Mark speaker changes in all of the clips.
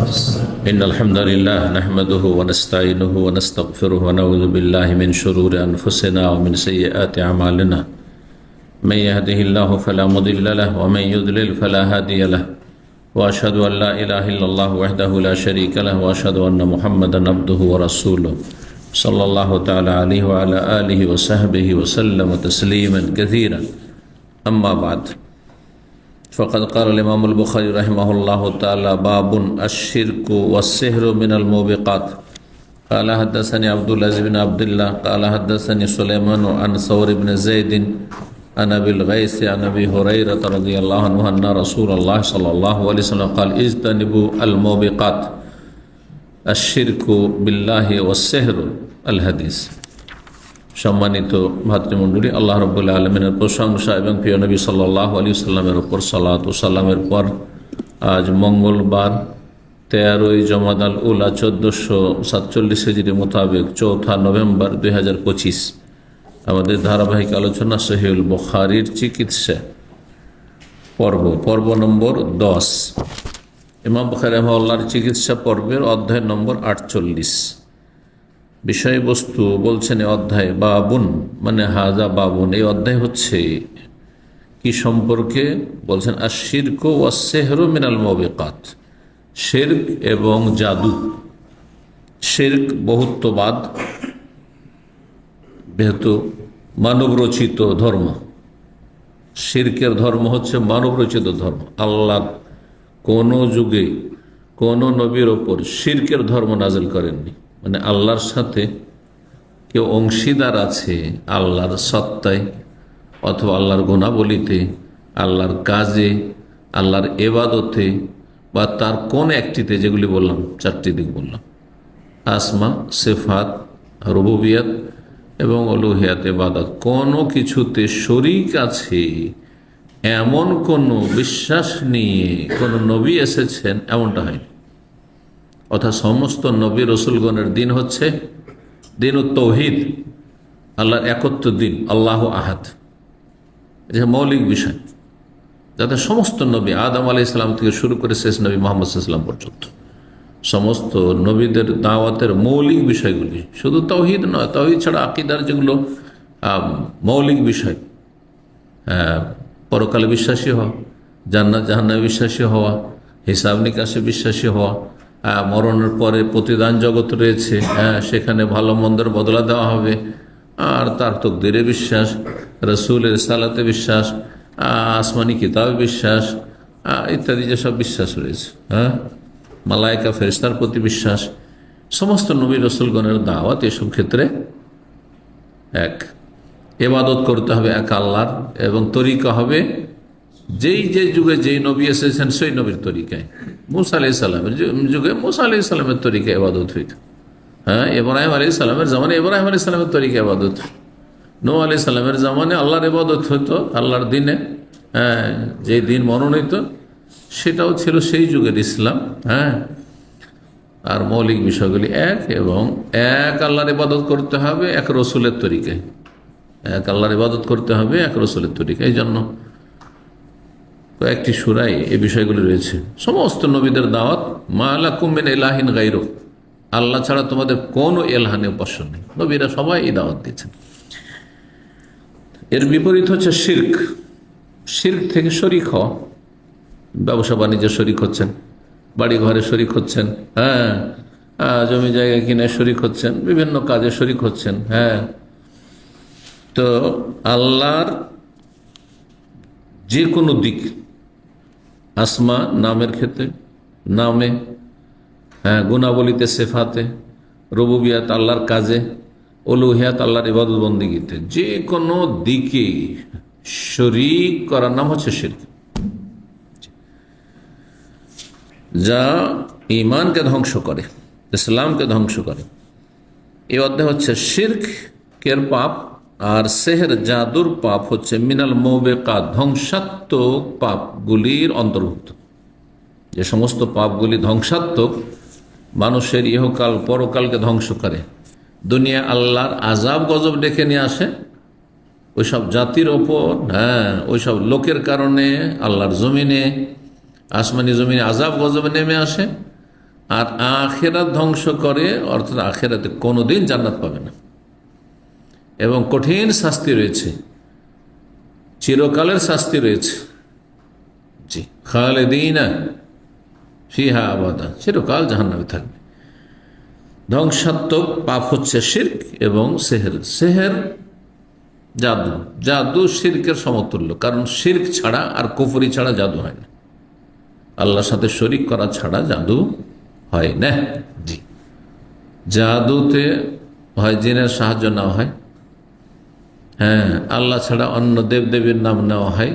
Speaker 1: إن الحمد لله نحمده ونستعينه ونستغفره ونعوذ بالله من شرور أنفسنا ومن سيئات أعمالنا من يهده الله فلا مضل له ومن يضلل فلا هادي له وأشهد أن لا إله إلا الله وحده لا شريك له وأشهد أن محمدا عبده ورسوله صلى الله تعالى عليه وعلى آله وصحبه وسلم تسليما كثيرا أما بعد فقد قال الإمام البخاري رحمه الله تعالى باب الشرك والسحر من الموبقات قال حدثني عبد العزيز بن عبد الله قال حدثني سليمان عن ثور بن زيد عن أبي الغيث عن أبي هريرة رضي الله عنه أن رسول الله صلى الله عليه وسلم قال اجتنبوا الموبقات الشرك بالله والسحر الحديث। সম্মানিত ভাতৃমণ্ডলী, আল্লাহ রাব্বুল আলামিনের প্রশংসা এবং প্রিয় নবী সাল্লাল্লাহু আলাইহি ওয়াসাল্লামের উপর সালাত ও সালামের পর আজ মঙ্গলবার 13ই জমাদাল উলা 1447 হিজরি মোতাবেক 4 নভেম্বর 2025 আমাদের ধারাবাহিক আলোচনা সহিহুল বুখারীর চিকিৎসা পর্ব নম্বর 10। ইমাম বুখারী রাহিমাহুল্লাহর চিকিৎসা পর্বের অধ্যায় নম্বর 48। বিষয়বস্তু বলছেন এই অধ্যায় বাবুন মানে হাজা বাবুন। এই অধ্যায় হচ্ছে কি সম্পর্কে? বলছেন আশ-শিরক ওয়াস সিহরু মিনাল মুবিকাত, শিরক এবং জাদু। শিরক বহুত্ববাদ, যেহেতু মানবরচিত ধর্ম। শিরকের ধর্ম হচ্ছে মানবরচিত ধর্ম। আল্লাহ কোনো যুগে কোনো নবীর ওপর শিরকের ধর্ম নাজিল করেননি। মানে আল্লাহর সাথে কেউ অংশীদার আছে আল্লাহর সত্তায় অথবা আল্লাহর গুণাবলিতে, আল্লাহর কাজে, আল্লাহর এবাদতে বা তার কোন একটিতে, যেগুলি বললাম চারটি দিক বললাম, আসমা, সিফাত, রুবুবিয়াত এবং উলুহিয়াত, ইবাদত, কোনো কিছুতে শরীক আছে এমন কোনো বিশ্বাস নিয়ে কোনো নবী এসেছেন এমনটা হয়নি। অর্থাৎ সমস্ত নবী রসুলগণের দিন হচ্ছে দিন তাওহীদ, আল্লাহর একত্ব দিন, আল্লাহ আহাদ। এটা মৌলিক বিষয়, যাতে সমস্ত নবী আদম আলাইহিস সালাম থেকে শুরু করে শেষ নবী মুহাম্মদ সাল্লাল্লাহু আলাইহি ওয়াসাল্লাম পর্যন্ত সমস্ত নবীদের দাওয়াতের মৌলিক বিষয়গুলি, শুধু তাওহীদ নয়, তাওহীদ ছাড়া আকীদার যেগুলো মৌলিক বিষয়, পরকালে বিশ্বাসী হওয়া, জান্নাত জাহান্নামে বিশ্বাসী হওয়া, হিসাব নিকাশে বিশ্বাসী হওয়া, মরণের পরে প্রতিদান জগৎ রয়েছে, সেখানে ভালো মন্দের বদলা দেওয়া হবে, আর তার তকদিরে বিশ্বাস, রসুলের সালাতে বিশ্বাস, আসমানি কিতাবে বিশ্বাস ইত্যাদি যেসব বিশ্বাস রয়েছে, মালায়েকা ফেরেশতার প্রতি বিশ্বাস, সমস্ত নবী রসুলগণের দাওয়াত এসব ক্ষেত্রে এক। ইবাদত করতে হবে এক আল্লাহর, এবং তরিকা হবে যেই যে যুগে যেই নবী এসেছেন সেই নবীর তরিকায়। মুসা আলাইহিস সালামের যুগে মুসা আলাইহিস সালামের তরিকায় ইবাদত হইত। ইব্রাহিম আলাইহিস সালামের জামানে ইব্রাহিম আলাইহিস সালামের তরিকায় ইবাদত। নূহ আলাইহিস সালামের জামানে আল্লাহর ইবাদত হতো, আল্লাহর দিনে, যে দিন মনোনীত সেটাও ছিল সেই যুগের ইসলাম। আর মৌলিক বিষয়গুলি এক, এবং এক আল্লাহর ইবাদত করতে হবে এক রসুলের তরিকায়, এক আল্লাহর ইবাদত করতে হবে এক রসুলের তরিকায়। এই জন্য কয়েকটি সূরায় এই বিষয়গুলি রয়েছে। সমস্ত নবীদের দাওয়াত মা লাকুম মিন ইলাহিন গায়রু, আল্লাহ ছাড়া তোমাদের কোনো ইলাহে উপাস্য নেই। নবীরা সবাই এই দাওয়াত দিয়েছেন। এর বিপরীত হচ্ছে শিরক। শিরক থেকে শরিক হওয়া, ব্যবসা বাণিজ্যে শরিক হচ্ছেন, বাড়ি ঘরে শরিক হচ্ছেন, জমি জায়গা কিনে শরিক হচ্ছেন, বিভিন্ন কাজে শরিক হচ্ছেন। তো আল্লাহর যে কোনো দিক, আসমা নামের ক্ষেত্রে, নামে, গুণাবলিতে, সেফাতে, রুবুবিয়াত আল্লাহর কাজে, উলুহিয়াত আল্লাহর ইবাদত বন্দেগীতে, যে কোনো দিকে শরীক করার নাম হচ্ছে শিরক, যা ঈমানকে ধ্বংস করে, ইসলামকে ধ্বংস করে। এই অধ্যায় হচ্ছে শিরকের পাপ, আর সেহের জাদুর পাপ হচ্ছে মিনাল মুবিকাত, ধ্বংসাত্মক পাপগুলির অন্তর্ভুক্ত। যে সমস্ত পাপগুলি ধ্বংসাত্মক, মানুষের ইহকাল পরকালকে ধ্বংস করে, দুনিয়া আল্লাহর আযাব গজব ডেকে নিয়ে আসে ওইসব জাতির ওপর, ওইসব লোকের কারণে আল্লাহর জমিনে, আসমানি জমিনে আযাব গজব নেমে আসে, আর আখিরাত ধ্বংস করে, অর্থাৎ আখিরাতে কোনোদিন জান্নাত পাবে না এবং কঠিন শাস্তি রয়েছে, চিরকালের শাস্তি রয়েছে। জি, খালিদিনা ফিহা আবাদা, চিরকাল জাহান্নামে থাকবে। ধ্বংসাত্মক পাপ হচ্ছে শিরক এবং সেহের। সেহের জাদু, জাদু শিরকের সমতুল্য, কারণ শিরক ছাড়া আর কুফরি ছাড়া জাদু হয় না, আল্লাহর সাথে শরিক করা ছাড়া জাদু হয় না। জি, জাদুতে হয় জিনের সাহায্য নেওয়া হয়, হ্যাঁ, আল্লাহ ছাড়া অন্য দেবদেবীর নাম নেওয়া হয়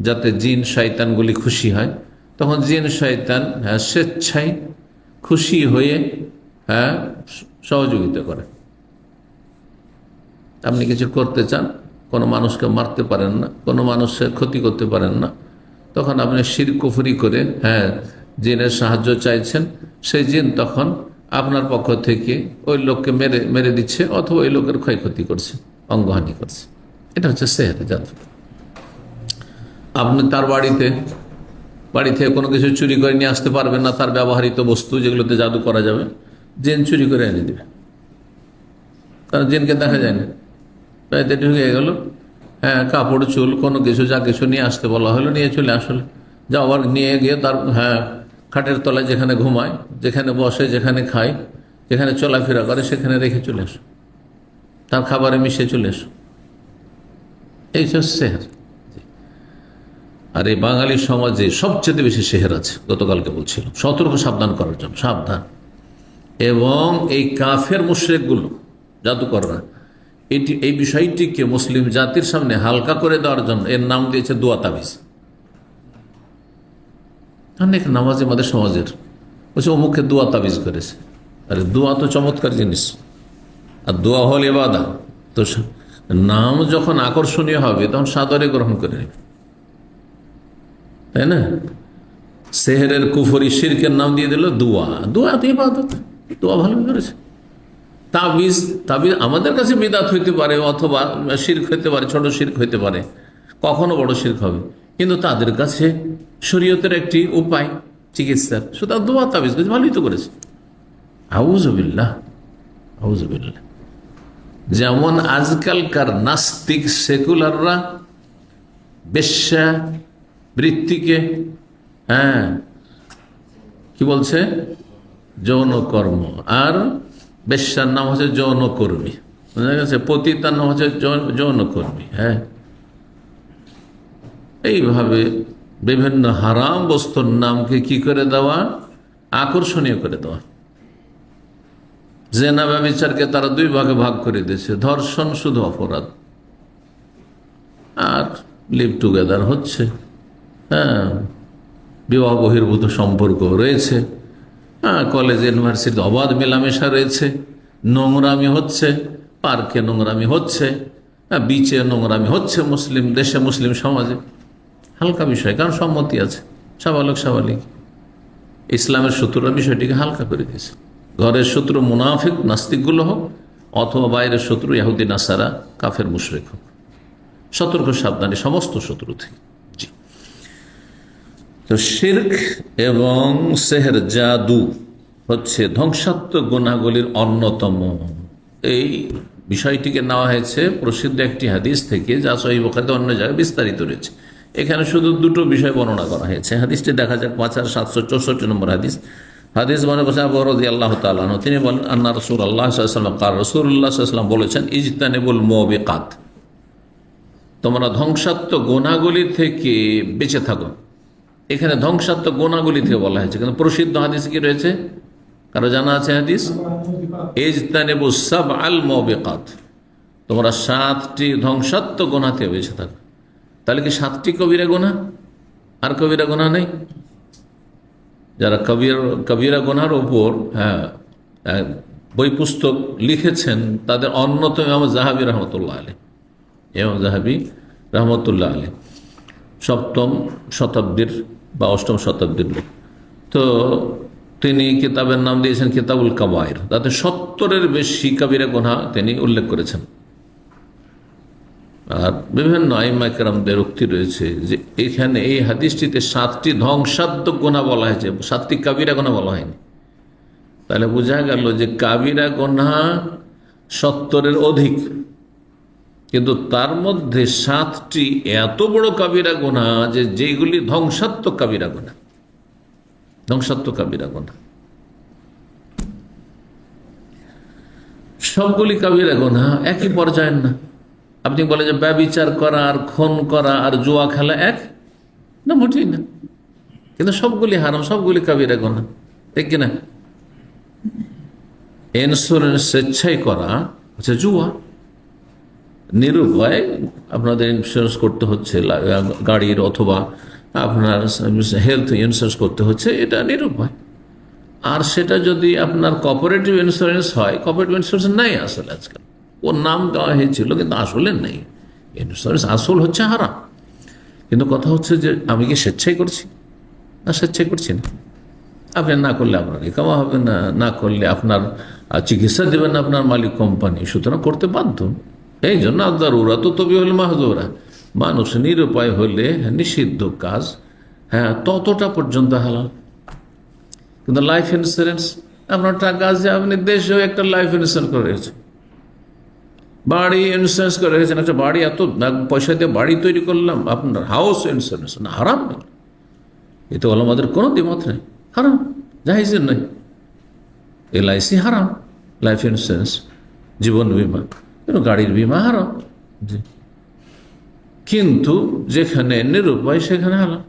Speaker 1: যাতে জিন শয়তানগুলি খুশি হয়, তখন জিন শয়তান স্বেচ্ছায় খুশি হয়ে সহযোগিতা করে। আপনি কিছু করতে চান, কোনো মানুষকে মারতে পারেন না, কোনো মানুষের ক্ষতি করতে পারেন না, তখন আপনি শিরক কুফরি করে জিনের সাহায্য চাইছেন, সেই জিন তখন আপনার পক্ষ থেকে ওই লোককে মেরে মেরে দিচ্ছে অথবা ওই লোকের ক্ষয়ক্ষতি করছে, অঙ্গহানি করছে। এটা হচ্ছে সেহের জাদু। আপনি তার বাড়ি থেকে কোনো কিছু চুরি করে নিয়ে আসতে পারবেন না, তার ব্যবহৃত বস্তু যেগুলোতে জাদু করা যাবে, জিন চুরি করে এনে দেবে, কারণ জিনকে দেখা যায় না, বাড়িতে ঢুকে গেল, হ্যাঁ, কাপড় চুল কোনো কিছু যা কিছু নিয়ে আসতে বলা হলো, নিয়ে চলে আসলে যা, আবার নিয়ে গিয়ে তার খাটের তলায় যেখানে ঘুমায়, যেখানে বসে, যেখানে খায়, যেখানে চলাফেরা করে, সেখানে রেখে চলে এসো, তার খাবারে মিশে চলে এসো। এই হচ্ছে সেহের। আর এই বাঙালি সমাজে সবচেয়ে বেশি সেহের আছে, গতকালকে বলছিলাম, সতর্ক সাবধান করার জন্য, সাবধান। এবং এই কাফের মুশরিকগুলো, জাদুকররা, এই বিষয়টিকে মুসলিম জাতির সামনে হালকা করে দেওয়ার জন্য এর নাম দিয়েছে দোয়া তাবিজ। অনেক নামাজি আমাদের সমাজের বলছে অমুককে দোয়া তাবিজ করেছে। আরে দোয়া তো চমৎকার জিনিস, আর দোয়া হল ইবাদত, তো নাম যখন আকর্ষণীয় হবে তখন সাদরে গ্রহণ করে নেবে, তাই না? সেহেরের কুফরি শিরকের নাম দিয়ে দিল দোয়া, দোয়া তো ইবাদত, দোয়া ভালো করেছে। তাবিজ আমাদের কাছে বিদাত হইতে পারে অথবা শিরক হইতে পারে, ছোট শিরক হইতে পারে, কখনো বড় শিরক হবে, কিন্তু তাদের কাছে শরীয়তের একটি উপায় চিকিৎসার, সুতরাং দোয়া তাবিজ ভালোই তো করেছে। আউযুবিল্লাহ, আউযুবিল্লাহ। যেমন আজকালকার নাস্তিক সেকুলাররা বেশ্যা বৃত্তিকে কি বলছে, যৌন কর্ম, আর বেশ্যার নাম হচ্ছে যৌনকর্মী, বুঝা গেছে, পতিতার নাম হচ্ছে যৌনকর্মী। হ্যাঁ, এইভাবে বিভিন্ন হারাম বস্তুর নামকে কি করে দেওয়া, আকর্ষণীয় করে দেওয়া। জেনা ব্যভিচারকে তারা দুই ভাগে ভাগ করে দিয়েছে, ধর্ষণ শুধু অপরাধ, আর লিভ টুগেদার হচ্ছে, হ্যাঁ, বিবাহ বহির্ভূত সম্পর্ক রয়েছে, হ্যাঁ, কলেজ ইউনিভার্সিটি অবাধ মেলামেশা রয়েছে, নোংরামি হচ্ছে, পার্কে নোংরামি হচ্ছে, বিচে নোংরামি হচ্ছে, মুসলিম দেশে, মুসলিম সমাজে। হালকা বিষয়, কারণ সম্মতি আছে, সাবালক সাবালিক। ইসলামের শত্রুরা বিষয়টিকে হালকা করে দিয়েছে। ঘরের শত্রু মুনাফিক নাস্তিকগুলো হোক, অথবা বাইরের শত্রু ইহুদি নাসারা কাফের মুশরিক হোক, সতর্ক সাবধানী সমস্ত শত্রু থেকে। জি, তো শিরক এবং সেহের জাদু হচ্ছে ধ্বংসাত্মক গুনাহগুলির অন্যতম। এই বিষয়টিকে নেওয়া হয়েছে প্রসিদ্ধ একটি হাদিস থেকে, যা সহিহ বুখারীতে অন্য জায়গায় বিস্তারিত রয়েছে। এখানে শুধু দুটো বিষয় বর্ণনা করা হয়েছে। হাদিসটি দেখা যাক, 5764 নম্বর হাদিস। হাদিস মানে বলছেন আবু রাদিয়াল্লাহু তাআলা আনহু, তিনি বলেন, আন্না রাসূলুল্লাহ সাল্লাল্লাহু আলাইহি ওয়াসাল্লাম কাল, রাসূলুল্লাহ সাল্লাল্লাহু আলাইহি ওয়াসাল্লাম বলেছেন, ইজতানিবুল মুবিকাত, তোমরা ধ্বংসাত্মক গুনাহগুলি থেকে বেঁচে থাকো। এখানে ধ্বংসাত্মক গুনাহগুলি থেকে বলা হয়েছে, কিন্তু প্রসিদ্ধ হাদিস কি রয়েছে, কারো জানা আছে হাদিস? ইজতানিবু সাবআল মুবিকাত, তোমরা 7টি ধ্বংসাত্মক গুনাহ থেকে বেঁচে থাকো। তাহলে কি 7টি কবিরা গুনাহ, আর কবিরা গুনাহ নেই? যারা কবিরা গুনাহর ওপর বই পুস্তক লিখেছেন, তাদের অন্যতম ইমাম যাহাবী রহমতুল্লাহ আলাইহ, ইমাম যাহাবী রহমতুল্লাহ আলাইহ 7ম শতাব্দীর বা 8ম শতাব্দীর লোক। তো তিনি কিতাবের নাম দিয়েছেন কিতাবুল কাবায়ের, তাতে 70-এর বেশি কবিরা গুনাহ তিনি উল্লেখ করেছেন। আর বিভিন্ন আইম্মা কেরামদের উক্তি রয়েছে যে এখানে এই হাদিসটিতে 7টি ধ্বংসাত্মক গুনাহ বলা হয়েছে, 7টি কবিরা গুনাহ বলা হয়নি। তাহলে বোঝা গেল যে কাবিরা গুনাহ 70-এর অধিক, কিন্তু তার মধ্যে 7টি এত বড় কাবিরা গুনাহ যে যেগুলি ধ্বংসাত্মক কাবিরা গুনাহ, ধ্বংসাত্মক কাবিরা গুনাহ। সবগুলি কাবিরা গুনাহ একই পর্যায়ের না। আপনি বলেন যে ব্যভিচার করা আর খুন করা আর জুয়া খেলা এক না, মোটেই না। কিন্তু সবগুলি হারাম, সবগুলি কাবিরা গুনাহ, ঠিক কিনা? ইন্স্যুরেন্স স্বেচ্ছায় করা হচ্ছে জুয়া, নিরুপায় আপনাদের ইন্স্যুরেন্স করতে হচ্ছে গাড়ির, অথবা আপনার হেলথ ইন্স্যুরেন্স করতে হচ্ছে, এটা নিরুপায়। আর সেটা যদি আপনার কোঅপারেটিভ ইন্স্যুরেন্স হয়, কোঅপারেটিভ ইন্স্যুরেন্স নাই আসলে আজকাল, ওর নাম দেওয়া হয়েছিল কিন্তু আসলে নেই ইন্স্যুরেন্স, আসল হচ্ছে হারাম। কিন্তু কথা হচ্ছে যে আমি কি স্বেচ্ছায় করছি? না, স্বেচ্ছায় করছি না। আপনি না করলে আপনার কামা হবে না, না করলে আপনার চিকিৎসা দেবেন না আপনার মালিক কোম্পানি, সুতরাং করতে বাধ্য। এই জন্য দারুরা তো তবে হলে মাহজুরা, মানুষ নিরুপায় হলে নিষিদ্ধ কাজ ততটা পর্যন্ত হালাল। কিন্তু লাইফ ইন্স্যুরেন্স, আপনার টাকা আছে, আপনি দেশেও একটা লাইফ ইন্স্যুরেন্স করে রেখেছেন, বাড়ি ইন্স্যুরেন্স করে রেখেছেন, একটা বাড়ি এত পয়সা দিয়ে বাড়ি তৈরি করলাম, আপনার হাউস ইন্স্যুরেন্স না, হারাম নেই। এ তো আমাদের কোনো দ্বিমত নেই, হারাম, জাহিজের নেই। LIC হারাম, লাইফ ইন্স্যুরেন্স, জীবন বিমা, গাড়ির বিমা হারাম। কিন্তু যেখানে নিরুপায় সেখানে হারাম।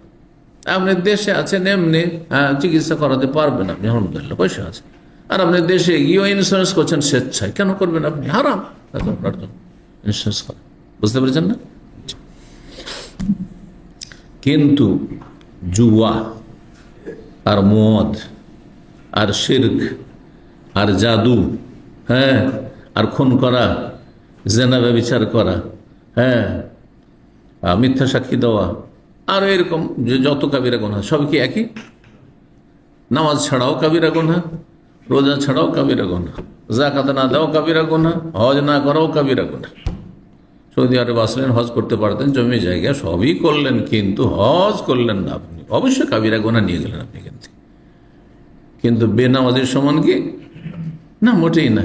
Speaker 1: আপনি দেশে আছেন, এমনি চিকিৎসা করাতে পারবেন আপনি, আলহামদুলিল্লাহ পয়সা আছে, আর আপনি দেশে গিয়েও ইন্স্যুরেন্স করছেন স্বেচ্ছায়, কেন করবেন আপনি? হারাম আপনার জন্য ইন্স্যুরেন্স করা, বুঝতে পেরেছেন না? কিন্তু জুয়া আর মদ আর শিরক আর জাদু, আর খুন করা, জেনা ব্যভিচার করা, মিথ্যা সাক্ষী দেওয়া, আর এরকম যে যত কাবিরা গুনাহ সব কি একই? নামাজ ছাড়াও কাবিরা গুনাহ, রোজা ছাড়াও কাবিরা গুনাহ, যাকাত না দেওয়া কাবিরা গুনাহ, হজ না করাও কাবিরা গুনাহ। সৌদি আরব আসলেন, হজ করতে পারতেন, জমি জায়গা সবই করলেন, কিন্তু হজ করলেন না আপনি, অবশ্যই কাবিরা গুনাহ নিয়ে গেলেন আপনি। কিন্তু বেনামাজির সমান কি? না, মোটেই না।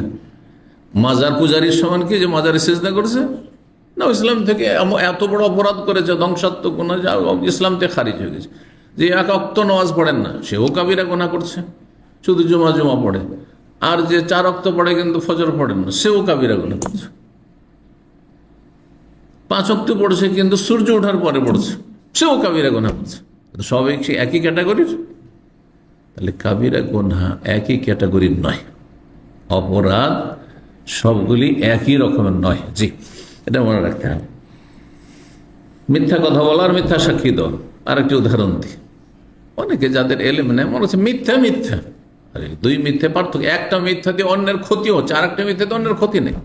Speaker 1: মাজার পূজারীর সমান কি যে মাজারে সিজদা করছে? না, ইসলাম থেকে এত বড় অপরাধ করেছে, ধ্বংসাত্মক গুনাহ, যা ইসলাম থেকে খারিজ হয়ে গেছে। যে 1 ওয়াক্ত নামাজ পড়েন না, সেও কাবিরা গুনাহ করছে, শুধু জুমা পড়ে। আর যে 4 ওয়াক্ত পড়ে কিন্তু ফজর পড়েন না, সেও কাবিরা গুনাহ করছে। 5 ওয়াক্ত পড়ছে কিন্তু সূর্য ওঠার পরে পড়ছে, সেও কাবিরা গুনাহ করছে। সবাই একই ক্যাটাগরির? তাহলে কাবিরা গুনাহ একই ক্যাটাগরির নয়, অপরাধ সবগুলি একই রকমের নয়। জি, এটা মনে রাখতে হবে। মিথ্যা কথা বলা আর মিথ্যা সাক্ষী দেওয়া, আর একটি উদাহরণ দিই। অনেকে যাদের এলেম নেই মনে হচ্ছে মিথ্যা মিথ্যা, আরে দুই মিথ্যে পার্থক্য। একটা মিথ্যা দিয়ে অন্যের ক্ষতি হচ্ছে, আর একটা মিথ্যা দিয়ে অন্যের ক্ষতি নেই,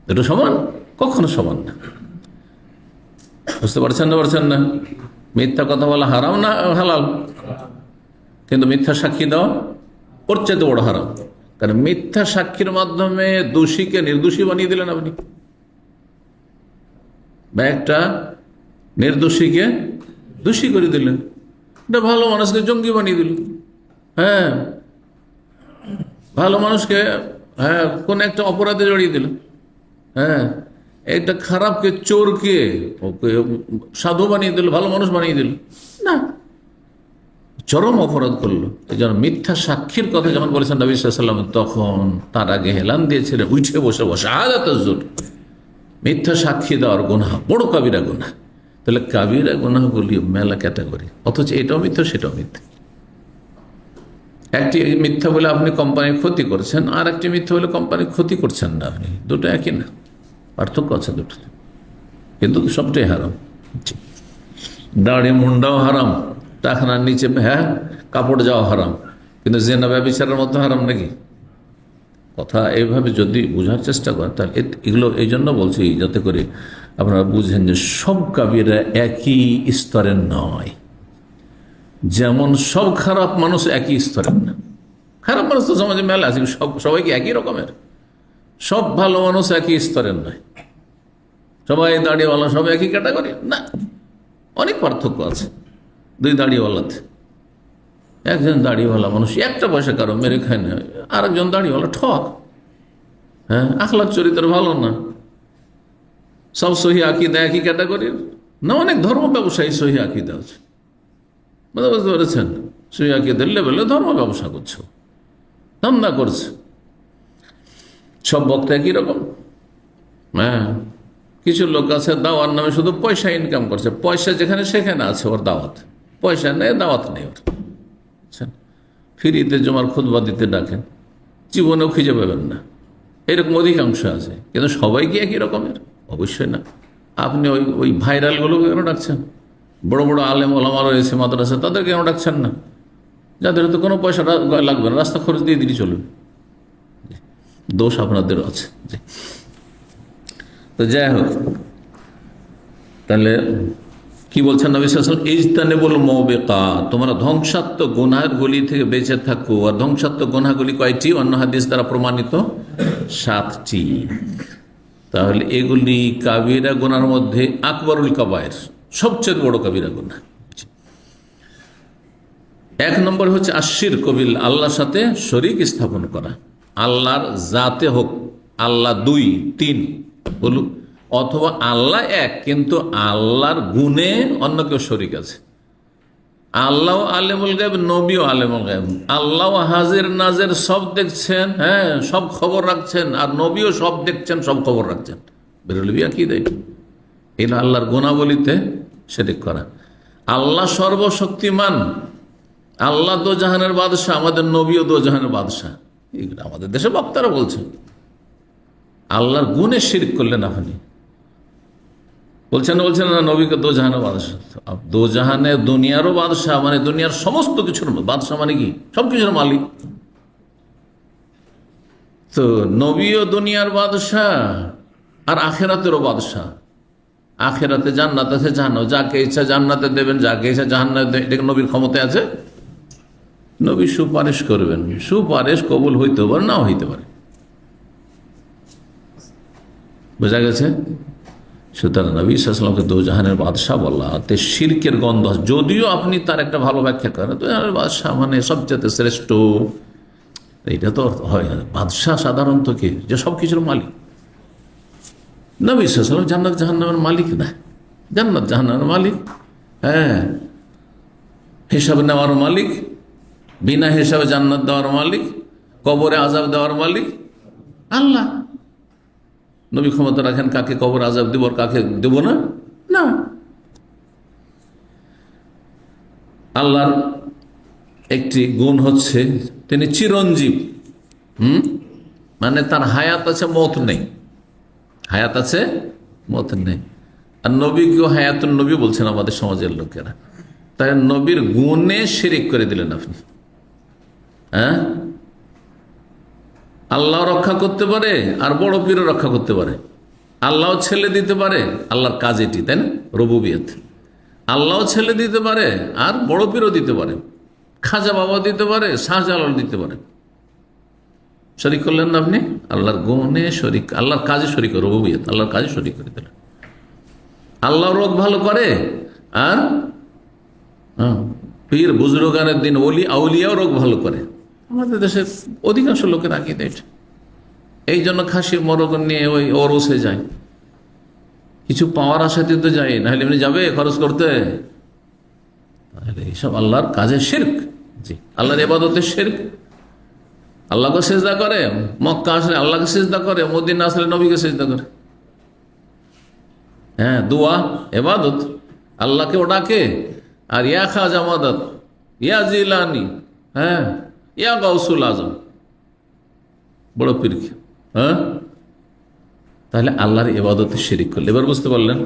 Speaker 1: দুটো সমান? কখনো সমান না। বুঝতে পারছেন না? মিথ্যা কথা বলা হারাম না হালাল? কিন্তু মিথ্যা সাক্ষী দেওয়া ওর চাইতে বড় হারাম। কারণ মিথ্যা সাক্ষীর মাধ্যমে দোষীকে নির্দোষী বানিয়ে দিলেন আপনি, বা একটা নির্দোষীকে দোষী করে দিলেন, এটা ভালো মানুষকে জঙ্গি বানিয়ে দিল। ভালো মানুষকে কোন একটা অপরাধে জড়িয়ে দিল। একটা খারাপকে, চোরকে সাধু বানিয়ে দিল, ভালো মানুষ বানিয়ে দিল না, চরম অপরাধ করলো। এই জন্য মিথ্যা সাক্ষীর কথা যখন বলেছেন নবী সাল্লাল্লাহু আলাইহি ওয়াসাল্লাম, তখন তার আগে হেলান দিয়েছিলেন উঠে বসে শাহাদাতুজ জুর, মিথ্যা সাক্ষী দেওয়ার গুনাহ বড় কাবিরা গুনাহ। তাহলে কাবিরা গুনাহগুলি মেলা ক্যাটাগরি, অথচ এটাও মিথ্যা সেটাও মিথ্যা। একটি মিথ্যা বলে আপনি কোম্পানির ক্ষতি করছেন, আর একটি মিথ্যা বলে কোম্পানির ক্ষতি করছেন না আপনি, দুটো একই না, পার্থক্য আছে দুটো, কিন্তু সবটাই হারাম। দাড়ি মুন্ডাও হারাম, টাকনার নিচে কাপড় যাওয়া হারাম, কিন্তু জেনা ব্যভিচারের মতো হারাম নাকি? কথা এইভাবে যদি বোঝার চেষ্টা করেন, তাহলে এগুলো এই জন্য বলছি যাতে করে আপনারা বুঝেন যে সব কাবিরা একই স্তরের নয়। যেমন সব খারাপ মানুষ একই স্তরের না, খারাপ মানুষ তো সমাজে মেলা আছে, সবাই কি একই রকমের? সব ভালো মানুষ একই স্তরের নয়, সবাই দাড়িওয়ালা সব একই ক্যাটাগরি না, অনেক পার্থক্য আছে দুই দাড়িওয়ালাতে। একজন দাড়িওয়ালা মানুষ একটা পয়সা কারো মেরে খায় না, আরেকজন দাড়িওয়ালা ঠক। হ্যাঁ, আখলাক চরিত্র ভালো না, সব সহি আকিদা একই ক্যাটাগরির না। অনেক ধর্ম ব্যবসায়ী সহি আকিদা আছে, বুঝতে পেরেছেন? সহি আকিদার লেভেলে ধর্ম ব্যবসা করছে, ধান্দা করছে। সব বক্তা একই রকম। হ্যাঁ, কিছু লোক আছে দাওয়ার নামে শুধু পয়সা ইনকাম করছে, পয়সা যেখানে সেখানে আছে ওর দাওয়াত, পয়সা নেই দাওয়াত নেই ওর। ফ্রিতে জমার খুতবা দিতে ডাকেন, জীবনেও খুঁজে পাবেন না। এরকম অধিকাংশ আছে, কিন্তু সবাই কি একই রকমের? অবশ্যই না। আপনি ওই ওই ভাইরালগুলোকে কেন ডাকছেন? বড় বড় আলেম ওলামা রয়েছে মাদ্রাসা, তাদেরকে কেন ডাকছেন না? যাদের হয়তো কোনো পয়সা লাগবে না, রাস্তা খরচ দিয়ে দিলে চলবে। দোষ আপনাদেরও আছে। তো যাই হোক, তাহলে কি বলছেন নবী সাল্লাল্লাহু আলাইহি ওয়াসাল্লাম? ইজতানিবুল মুবিকাত, তোমরা ধ্বংসাত্মক গুনাহগুলি থেকে বেঁচে থাকো। আর ধ্বংসাত্মক গুনাহগুলি কয়টি? অন্য হাদিস দ্বারা প্রমাণিত 7টি। তাহলে এগুলি কাবিরা গুনার মধ্যে আকবরুল কাবায়ের, সবচেয়ে বড় কাবিরা গুনাহ। 1 নম্বর হচ্ছে আশিরক বিল্লাহ, আল্লাহর সাথে শরীক স্থাপন করা। আল্লাহর জাতে হোক আল্লাহ 2, 3 বলুক, অথবা আল্লাহ এক কিন্তু আল্লাহর গুণে অন্য কেউ শরীক আছে। আল্লাহ আলেমুল গায়ব, নবীও আলেমুল গায়ব। আল্লাহ হাজির নাজির সব দেখছেন, হ্যাঁ, সব খবর রাখছেন, আর নবীও সব দেখছেন, সব খবর রাখছেন। বেরোলবি কি দেয় এটা আল্লাহর গুণাবলিতে শিরক করা। আল্লাহ সর্বশক্তিমান, আল্লাহ দোজাহানের বাদশাহ, আমাদের নবীও দোজাহানের বাদশাহ। এগুলো আমাদের দেশে বক্তারা বলছেন। আল্লাহর গুণে শিরক করলেন আপনি, বলছেন না নবীকে দোজাহানের বাদশাহ। দোজাহানে দুনিয়ারও বাদশাহ, মানে দুনিয়ার সমস্ত কিছুর বাদশাহ, মানে কি সব কিছুর মালিক। তো নবীও দুনিয়ার বাদশাহ আর আখেরাতেরও বাদশাহ। আখেরাতে জান্নাত আছে, জাহান্নাম, যাকে ইচ্ছা জান্নাতে দেবেন, যাকে ইচ্ছা জাহান্নামে দেবেন। এটা নবীর ক্ষমতায় আছে? নবী সুপারিশ করবেন, সুপারিশ কবুল হইতে পারে, নাও হইতে পারে। বোঝা গেছে? সুতরাং নবী সাল্লাল্লাহু আলাইহি ওয়াসাল্লামকে দোজাহানের বাদশাহ বলা, তে শিরকের গন্ধ। যদিও আপনি তার একটা ভালো ব্যাখ্যা করেন, দোজাহানের বাদশাহ মানে সবচেয়ে শ্রেষ্ঠ, এইটা তো হয় না। বাদশাহ সাধারণত কি, যে সব কিছুর মালিক। নবী সাল্লাল্লাহু আলাইহি ওয়াসাল্লাম জান্নাত জাহান্নামের মালিক না, জান্নাত জাহান্নামের মালিক। হ্যাঁ, হিসাব নেওয়ার মালিক, বিনা হিসাবে জান্নাত দেওয়ার মালিক, কবরে আযাব দেওয়ার মালিক আল্লাহ। নবী ক্ষমতা রাখেন কাকে কবর আযাব দেব আর কাকে দেব না? না। আল্লাহর একটি গুণ হচ্ছে তিনি চিরঞ্জীব। মানে তার হায়াত আছে, মওত নেই। হায়াত আছে, মওত নেই। আর নবীকেও হায়াতুন নবী বলছেন আমাদের সমাজের লোকেরা। তাই নবীর গুণে শিরিক করে দিলেন আপনি। হ্যাঁ, আল্লাহ রক্ষা করতে পারে আর বড় পীরও রক্ষা করতে পারে। আল্লাহ ছেলে দিতে পারে, আল্লাহর কাজ এটি, তাই না? রুবুবিয়ত। আল্লাহ ছেলে দিতে পারে আর বড় পীরও দিতে পারে, খাজা বাবা দিতে পারে, শাহজালাল দিতে পারে। শরিক করলেন না আপনি? আল্লাহর গুণে শরিক, আল্লাহর কাজে শরিক, রুবুবিয়ত, আল্লাহর কাজে শরিক করে দিলেন। আল্লাহ রোগ ভালো করে আর পীর বুজুর্গানের দিন ওলি আউলিয়াও রোগ ভালো করে। আমাদের দেশের অধিকাংশ লোকের আকিদা এটা। এই জন্য খাসি মরগ নিয়ে ওই ওরসে যায়, কিছু পাওয়ার আশাতে তো যায়, নাহলে এমনি যাবে খরচ করতে? তাহলে এইসব আল্লাহর কাজে শিরক। জি, আল্লাহর ইবাদতে শিরক। আল্লাহকে সিজদা করে, মক্কা আসলে আল্লাহকে সিজদা করে, মদিনা আসলে নবীকে সিজদা করে। হ্যাঁ, দোয়া ইবাদত, আল্লাহকে ও ডাকে। আর ইয়া খাজা মাদাদ, ইয়া জিলানি, হ্যাঁ, ইয়া গাউসুল আজম, বড় পীরকে। হ্যাঁ, তাহলে আল্লাহর ইবাদতে শিরিক করলে। এবার বুঝতে পারলেন?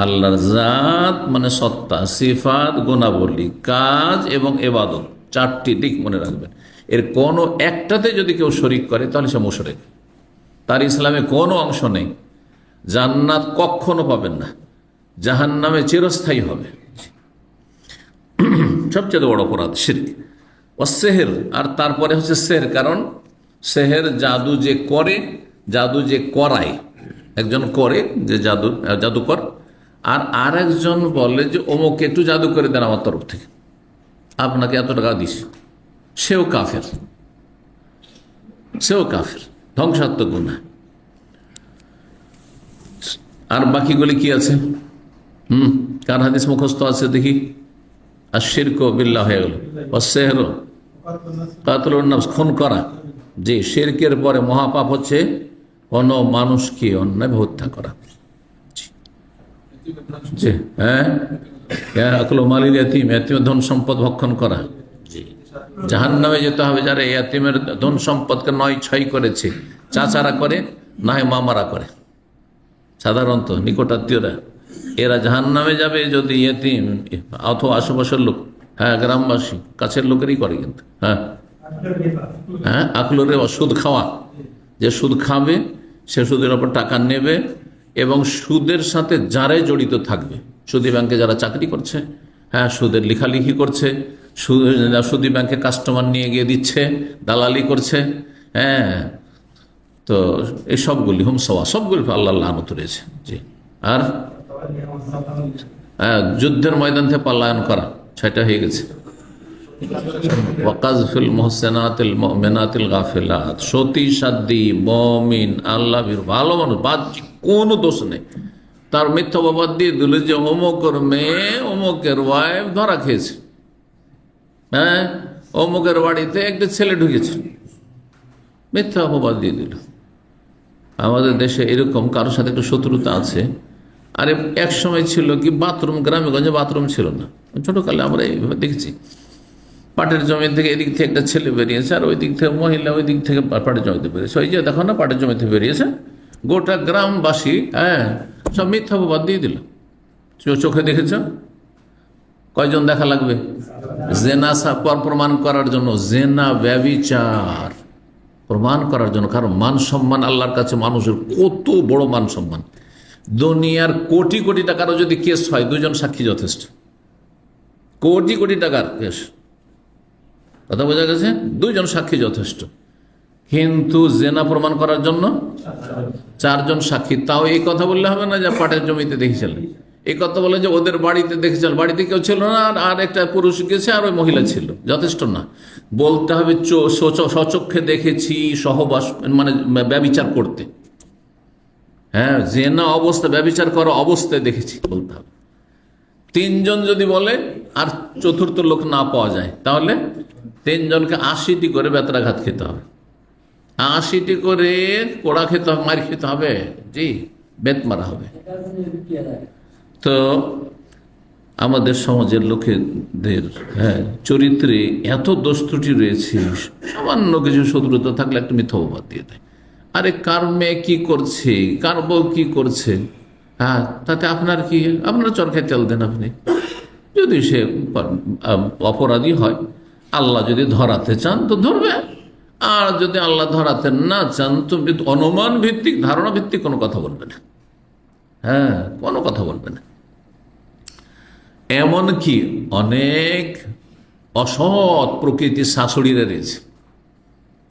Speaker 1: আল্লাহর জাত মানে সত্তা, সিফাত, গুণাবলী, কাজ এবং ইবাদত, 4টি দিক মনে রাখবেন। এর কোনো একটাতে যদি কেউ শরিক করে তাহলে সে মুশরিক, তার ইসলামে কোনো অংশ নেই। জান্নাত কখনো পাবেন না, জাহান্নামে চিরস্থায়ী হবে। সবচেয়ে বড় অপরাধ শিরক। ও সেহের, আর তারপরে হচ্ছে সেহের। কারণ সেহের জাদু যে করে, জাদু যে করায়, একজন করে যে জাদুকর, আর একজন বলে যে অমুক একটু জাদু করে দেন আমার তরফ থেকে, আপনাকে এত টাকা দিস, সেও কাফের, সেও কাফের, ধ্বংসাত্মক গুনাহ। আর বাকিগুলি কি আছে? কার হাদিস মুখস্থ আছে দেখি? আর শিরক বিল্লাহ হয়ে গেল, অসেহর, কাতলুন নাফস, খুন করা। জি, শিরকের পরে মহাপাপ হচ্ছে কোনো মানুষকে অন্যায় হত্যা করা। জি, হ্যাঁ, আকলো মালিল ইয়াতিম, ইয়াতিমের ধন সম্পদ ভক্ষণ করা। জি, জাহান্নামে যেতে হবে যারা ইয়াতিমের ধন সম্পদকে নয় ছয় করেছে। চাচারা করে, না হয় মামারা করে, সাধারণত নিকটাত্মীয়রা, এরা জাহান্নামে যাবে যদি ইয়েতিম অথবা আশেপাশের লোক, হ্যাঁ, গ্রামবাসী, কাছের লোকেরই করে কিন্তু। হ্যাঁ, হ্যাঁ, আকলরে সুদ খাওয়া, যে সুদ খাবে সে সুদের ওপর টাকা নেবে এবং সুদের সাথে যারাই জড়িত থাকবে, সুদী ব্যাংকে যারা চাকরি করছে, হ্যাঁ, সুদের লেখালেখি করছে, সুদী ব্যাংকে কাস্টমার নিয়ে গিয়ে দিচ্ছে, দালালি করছে, হ্যাঁ, তো এই সবগুলি হুমসওয়া, সবগুলি আল্লাহ লানত রয়েছে। জি, আর যুদ্ধের ময়দান থেকে পলায়ন করা, সেটা হয়ে গেছে। ওয়াকাযফুল মুহসিনাতিল মুমিনাতিল গাফিলাত, সতী সাধ্বী মুমিন আল্লাহ ভালো মানুষ, বাহ্যিক কোনো দোষ নেই, তার মিথ্যা অপবাদ দিয়ে দিল যে অমুকের মেয়ে অমুকের ওয়াইফ ধরা খেয়েছে, হ্যাঁ, অমুকের বাড়িতে একটা ছেলে ঢুকেছে, মিথ্যা অপবাদ দিয়ে দিল। আমাদের দেশে এরকম কারোর সাথে একটু শত্রুতা আছে। আরে এক সময় ছিল কি, বাথরুম, গ্রামে গঞ্জে বাথরুম ছিল না, ছোটকালে আমরা এইভাবে দেখেছি। পাটের জমি থেকে এদিক থেকে একটা ছেলে বেরিয়েছে, আর ওই দিক থেকে মহিলা ওই দিক থেকে পাটের জমিতে বেরিয়েছে। ওই যে দেখো না, পাটের জমিতে বেরিয়েছে, গোটা গ্রামবাসী, হ্যাঁ, সব মিথ্যা অপবাদ দিয়ে দিল। চোখে দেখেছ? কয়জন দেখা লাগবে জেনা প্রমাণ করার জন্য? জেনা, ব্যভিচার প্রমাণ করার জন্য। কারণ মান সম্মান আল্লাহর কাছে মানুষের কত বড় মান সম্মান। দুনিয়ার কোটি কোটি টাকারও যদি কেস হয়, দুজন সাক্ষী যথেষ্ট। কোটি কোটি টাকার কেস, কথা বোঝা গেছে, দুইজন সাক্ষী যথেষ্ট। কিন্তু জেনা প্রমাণ করার জন্য 4 জন সাক্ষী। তাও এই কথা বললে হবে না যে পাটের জমিতে দেখেছিলেন, এই কথা বলে যে ওদের বাড়িতে দেখেছিলেন, বাড়িতে কেউ ছিল না, আর একটা পুরুষ গেছে আর ওই মহিলা ছিল, যথেষ্ট না। বলতে হবে স্বচক্ষে দেখেছি, সহবাস মানে ব্যভিচার করতে, হ্যাঁ, জেনা অবস্থা, ব্যভিচার করা অবস্থায় দেখেছি বলতে হবে। 3 জন যদি বলে আর 4র্থ লোক না পাওয়া যায়, তাহলে 3 জনকে 80টি করে বেত্রাঘাত খেতে হবে, 80টি করে কোড়া খেতে হবে, মার খেতে হবে, জি, বেত মারা হবে। তো আমাদের সমাজের লোকেদের, হ্যাঁ, চরিত্রে এত দোষ ত্রুটি রয়েছে, সামান্য কিছু শত্রুতা থাকলে একটা মিথ্যা অপবাদ দিয়ে দেয়। আরে কার মেয়ে কি করছে, কার বউ কি করছে, হ্যাঁ, তাতে আপনার কি? আপনার চরকায় তেল দেন আপনি। যদি সে অপরাধী হয়, আল্লাহ যদি ধরাতে চান তো ধরবে, আর যদি আল্লাহ ধরাতে না চান তো অনুমান ভিত্তিক, ধারণা ভিত্তিক কোনো কথা বলবে না, হ্যাঁ, কোনো কথা বলবে না। এমনকি অনেক অসৎ প্রকৃতির শাশুড়িরা রয়েছে,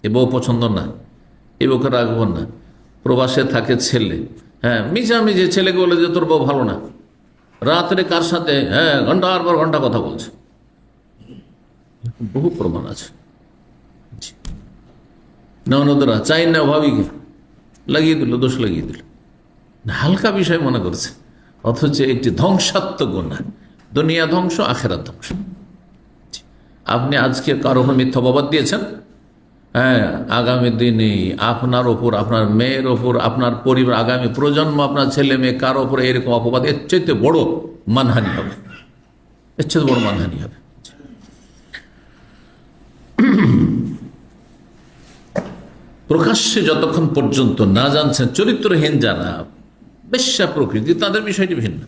Speaker 1: এ বউ পছন্দ না, এ বউকে রাখবো না, প্রবাসে থাকে ছেলে, হ্যাঁ, মিশামিশি ছেলেকে বলে যে তোর বউ ভালো না, রাত্রে কার সাথে, হ্যাঁ, ঘন্টার পর ঘন্টা কথা বলছে, বহু প্রমাণ আছে। ননদরা চাই না ভাবিকে লাগিয়ে দিল, দোষ লাগিয়ে দিল, হালকা বিষয় মনে করছে, অথচ একটি ধ্বংসাত্মক গুনাহ, দুনিয়া ধ্বংস, আখেরাত ধ্বংস। আপনি আজকে কারো মিথ্যা অপবাদ দিয়েছেন, হ্যাঁ, আগামী দিনে আপনার ওপর, আপনার মেয়ের ওপর, আপনার পরিবার, আগামী প্রজন্ম, আপনার ছেলে মেয়ে কারো ওপর এরকম অপবাদ, এর চাইতে বড় মানহানি হবে, এর চাইতে বড় মানহানি হবে। প্রকাশ্যে যতক্ষণ পর্যন্ত না জানছেন, চরিত্রহীন যারা, বেশ্যা প্রকৃতি, তাদের বিষয়টি ভিন্ন।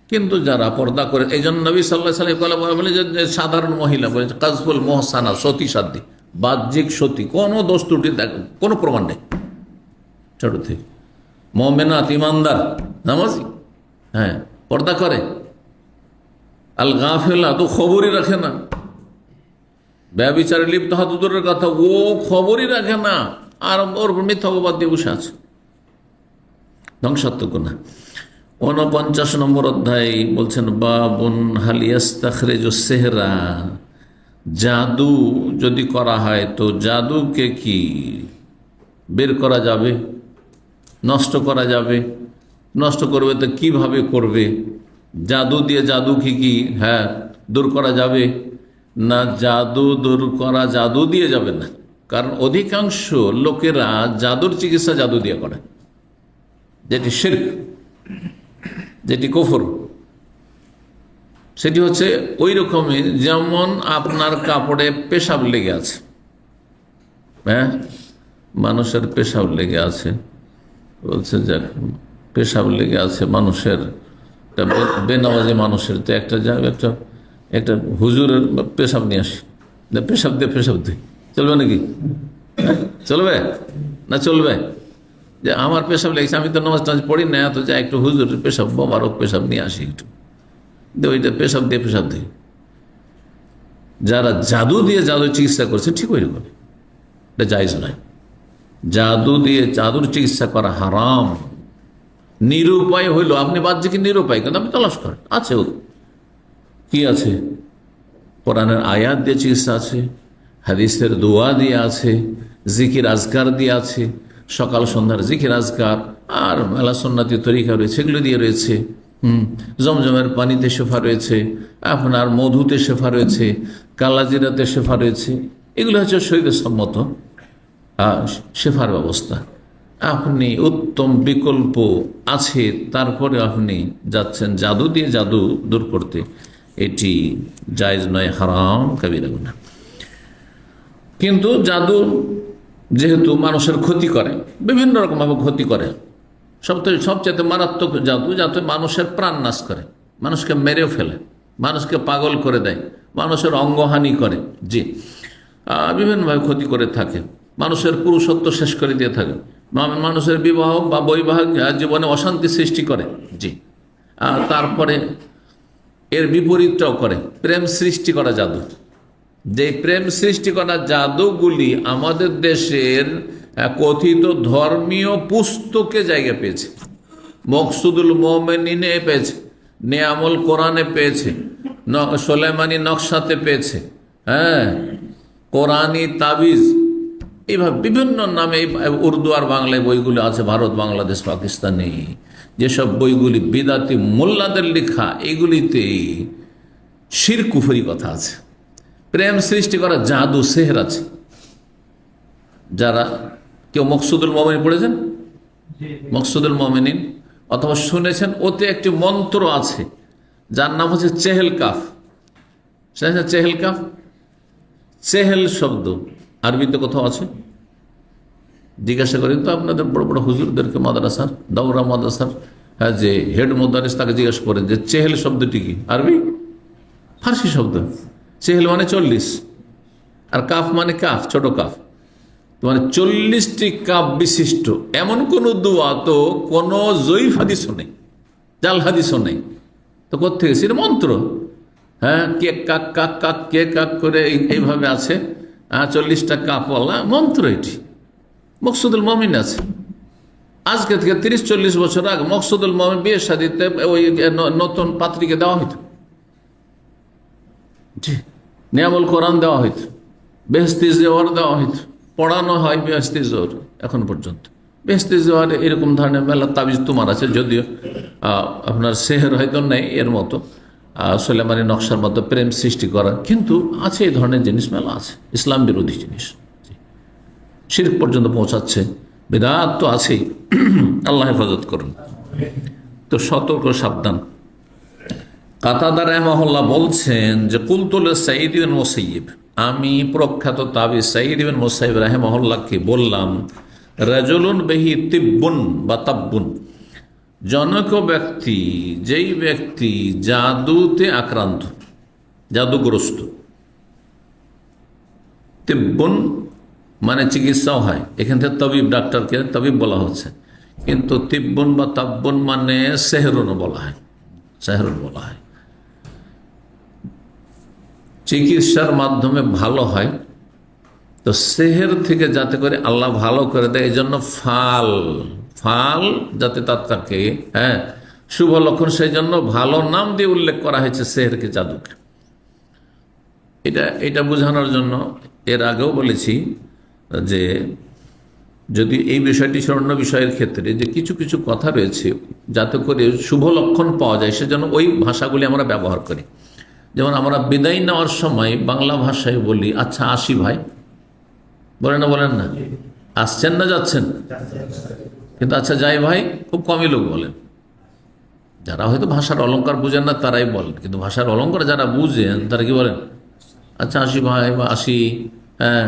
Speaker 1: কিন্তু যারা পর্দা করে, এই জন্য নবী সাল্লাল্লাহু আলাইহি ওয়াসাল্লাম বলে যে সাধারণ মহিলা বলে কাযফুল মুহসানা, সতী সাধ্বী, বাহ্যিক সতী, কোনো দোষ ত্রুটি, কোনো প্রমাণ নেই, ছোট থেকে মুমিনাত, ইমানদার, নামাজি, হ্যাঁ, পর্দা করে। আল গাফিলা তো খবরই রাখে না, ব্যভিচারে লিপ্ত হাত দূরের কথা, ও খবরই রাখে না, আর ওর মিথ্যা অপবাদ দিয়ে বসে আছে, ধ্বংসাত্মক গুনাহ। 49 নম্বর অধ্যায় বলছেন বাবুন হাল ইয়াস্তাখরিজুস সিহরা, জাদু যদি করা হয় তো জাদুকে কি বের করা যাবে, নষ্ট করা যাবে? নষ্ট করবে তো কিভাবে করবে? জাদু দিয়ে জাদু কি হ্যাঁ দূর করা যাবে না? জাদু দূর করা জাদু দিয়ে যাবে না, কারণ অধিকাংশ লোকেরা জাদুর চিকিৎসা জাদু দিয়ে করে, যেটি শিরক, যেটি কুফর। সেটি হচ্ছে ওই রকমই যেমন আপনার কাপড়ে পেশাব লেগে আছে, হ্যাঁ মানুষের পেশাব লেগে আছে, বলছে যে পেশাব লেগে আছে মানুষের, বেনামাজি মানুষের, তো একটা হুজুরের পেশাব নিয়ে আসি, পেশাব দিয়ে চলবে নাকি? চলবে না? চলবে যে আমার পেশাব লেগেছে, আমি তো নামাজ টামাজ পড়ি না, তো যা একটু হুজুরের পেশাব, মোবারক পেশাব নিয়ে আসি একটু, ওইটা পেশাব দিয়ে। যারা জাদু দিয়ে জাদু চিকিৎসা করছে ঠিক ওই রকম, এটা জায়েজ নয়। জাদু দিয়ে জাদুর চিকিৎসা করা হারাম। নিরুপায় হইল, আপনি বাহ্যিক নিরুপায়, কিন্তু আপনি তলাশ করেন, আছে কি আছে? কোরআনের আয়াত দিয়ে চিকিৎসা আছে, হাদিসের দোয়া দিয়ে আছে, জিকির আজকার দিয়ে আছে, সকাল সন্ধ্যার জিকির আজকার, আর মেলা সন্ন্যাতি তরিকা রয়েছে, এগুলো দিয়ে রয়েছে। জমজমের পানিতে শেফা রয়েছে, আপনার মধুতে শেফা রয়েছে, কালাজিরাতে শেফা রয়েছে। এগুলো হচ্ছে শরীরের সম্মত শেফার ব্যবস্থা। আপনি উত্তম বিকল্প আছে, তারপরে আপনি যাচ্ছেন জাদু দিয়ে জাদু দূর করতে, এটি জায়েজ নয়, হারাম, কাবিরা গুনাহ। কিন্তু জাদু যেহেতু মানুষের ক্ষতি করে, বিভিন্ন রকমভাবে ক্ষতি করে, সবচেয়ে মারাত্মক জাদু যাতে মানুষের প্রাণ নাশ করে, মানুষকে মেরেও ফেলে, মানুষকে পাগল করে দেয়, মানুষের অঙ্গহানি করে, জি, বিভিন্নভাবে ক্ষতি করে থাকে, মানুষের পুরুষত্ব শেষ করে দিয়ে থাকে, মানুষের বিবাহ বা বৈবাহিক জীবনে অশান্তি সৃষ্টি করে, জি। তারপরে এর বিপরীতটাও করে, প্রেম সৃষ্টি করা জাদু। যে প্রেম সৃষ্টি করা জাদুগুলি আমাদের দেশের কথিত ধর্মীয় পুস্তকে জায়গা পেয়েছে, মকসুদুল মোমেনিনে পেয়েছে, নেয়ামুল কোরআনে পেয়েছে, সোলেমানি নকশাতে পেয়েছে, হ্যাঁ, কোরআনি তাবিজ, এইভাবে বিভিন্ন নামে উর্দু আর বাংলায় বইগুলো আছে, ভারত, বাংলাদেশ, পাকিস্তানে যেসব বইগুলি বিদাতি মোল্লাদের লেখা, এগুলিতে শিরক কুফরি কথা আছে, প্রেম সৃষ্টি করা জাদু সেহর আছে। যারা কেউ মকসুদুল মোমেনিন পড়েছেন, মকসুদুল মোমেনিন, অথবা শুনেছেন, ওতে একটি মন্ত্র আছে যার নাম হচ্ছে Chehel calf. Chehel calf, Chehel শব্দ আরবিতে কোথাও আছে? জিজ্ঞাসা করি তো আপনাদের বড় বড় হুজুরদেরকে, মাদ্রাসার, দাওরা মাদ্রাসার, হ্যাঁ, যে হেড মুদারিস, তাকে জিজ্ঞাসা করেন যে চেহেল শব্দটি কি? আরবি, ফার্সি শব্দ। চেহেল মানে 40, আর কাফ মানে কাফ, ছোট কাফ, মানে 40টি কাফ বিশিষ্ট এমন কোন দোয়া তো কোন জয়ীফ হাদিসও নেই, জাল হাদিসও নেই, তো কোথেকে? সেটা মন্ত্র, হ্যাঁ, কে কাক কাক কাক কে কাক করে এইভাবে আছে, 40টা কাফওয়ালা মন্ত্র। এটি মকসুদুল মমিন আছে। আজকে থেকে 30-40 বছর আগে মকসুদুল মমিন বিয়ে শাদীতে ওই নতুন পাত্রীকে দেওয়া হইতো, জি, নিয়ামুল কোরআন দেওয়া হইতো, বেহেশতি জেওয়ার দেওয়া হইতো, পড়ানো হয় বেহেশতি জোর এখন পর্যন্ত। বেহেশতি জোয়ার এরকম ধরনের মেলা তাবিজ তোমার আছে, যদিও আপনার সেহের হয়তো নেই এর মতো, সোলেমানি নকশার মতো প্রেম সৃষ্টি করা, কিন্তু আছে এই ধরনের জিনিস মেলা আছে, ইসলাম বিরোধী জিনিস, শিরক পর্যন্ত পৌঁছাচ্ছে, বিদআত তো আছেই। আল্লাহ হেফাজত করুন। তো সতর্ক, সাবধান। কাতাদা রাহিমাহুল্লাহ বলছেন যে কুলতুল সাঈদ ইবনে মুসাইয়িব, আমি প্রখ্যাত তাবি সাঈদ ইবনে মুসাইয়িব রাহিমাহুল্লাহকে বললাম, রাজুলুন বিহি তিব্বুন বা তাব্বুন, জনক ব্যক্তি, যেই ব্যক্তি জাদুতে আক্রান্ত, জাদুগ্রস্ত, তিব্বুন মানে চিকিৎসাও হয়, এখান থেকে তবিব, ডাক্তারকে তবিব বলা হচ্ছে, কিন্তু তিব্বুন বা তাব্বুন মানে সেহরুন বলা হয়, সেহরুন বলা হয়। চিকিৎসার মাধ্যমে ভালো হয়, তো সেহের থেকে যাতে করে আল্লাহ ভালো করে দেয়, এই জন্য ফাল যাতে তার থাকে, হ্যাঁ, শুভ লক্ষণ, সেই জন্য ভালো নাম দিয়ে উল্লেখ করা হয়েছে সেহেরকে, জাদুকে। এটা বোঝানোর জন্য এর আগেও বলেছি যে যদি এই বিষয়টি অন্য বিষয়ের ক্ষেত্রে যে কিছু কিছু কথা রয়েছে যাতে করে শুভ লক্ষণ পাওয়া যায় সেজন্য ওই ভাষাগুলি আমরা ব্যবহার করি। যেমন আমরা বিদায় নেওয়ার সময় বাংলা ভাষায় বলি, আচ্ছা আসি ভাই, বলেন না আসছেন না যাচ্ছেন? কিন্তু আচ্ছা যাই ভাই খুব কমই লোক বলেন। যারা হয়তো ভাষার অলঙ্কার বুঝেন না তারাই বলেন, কিন্তু ভাষার অলঙ্কার যারা বুঝেন তারা কি বলেন? আচ্ছা আসি ভাই বা আসি, হ্যাঁ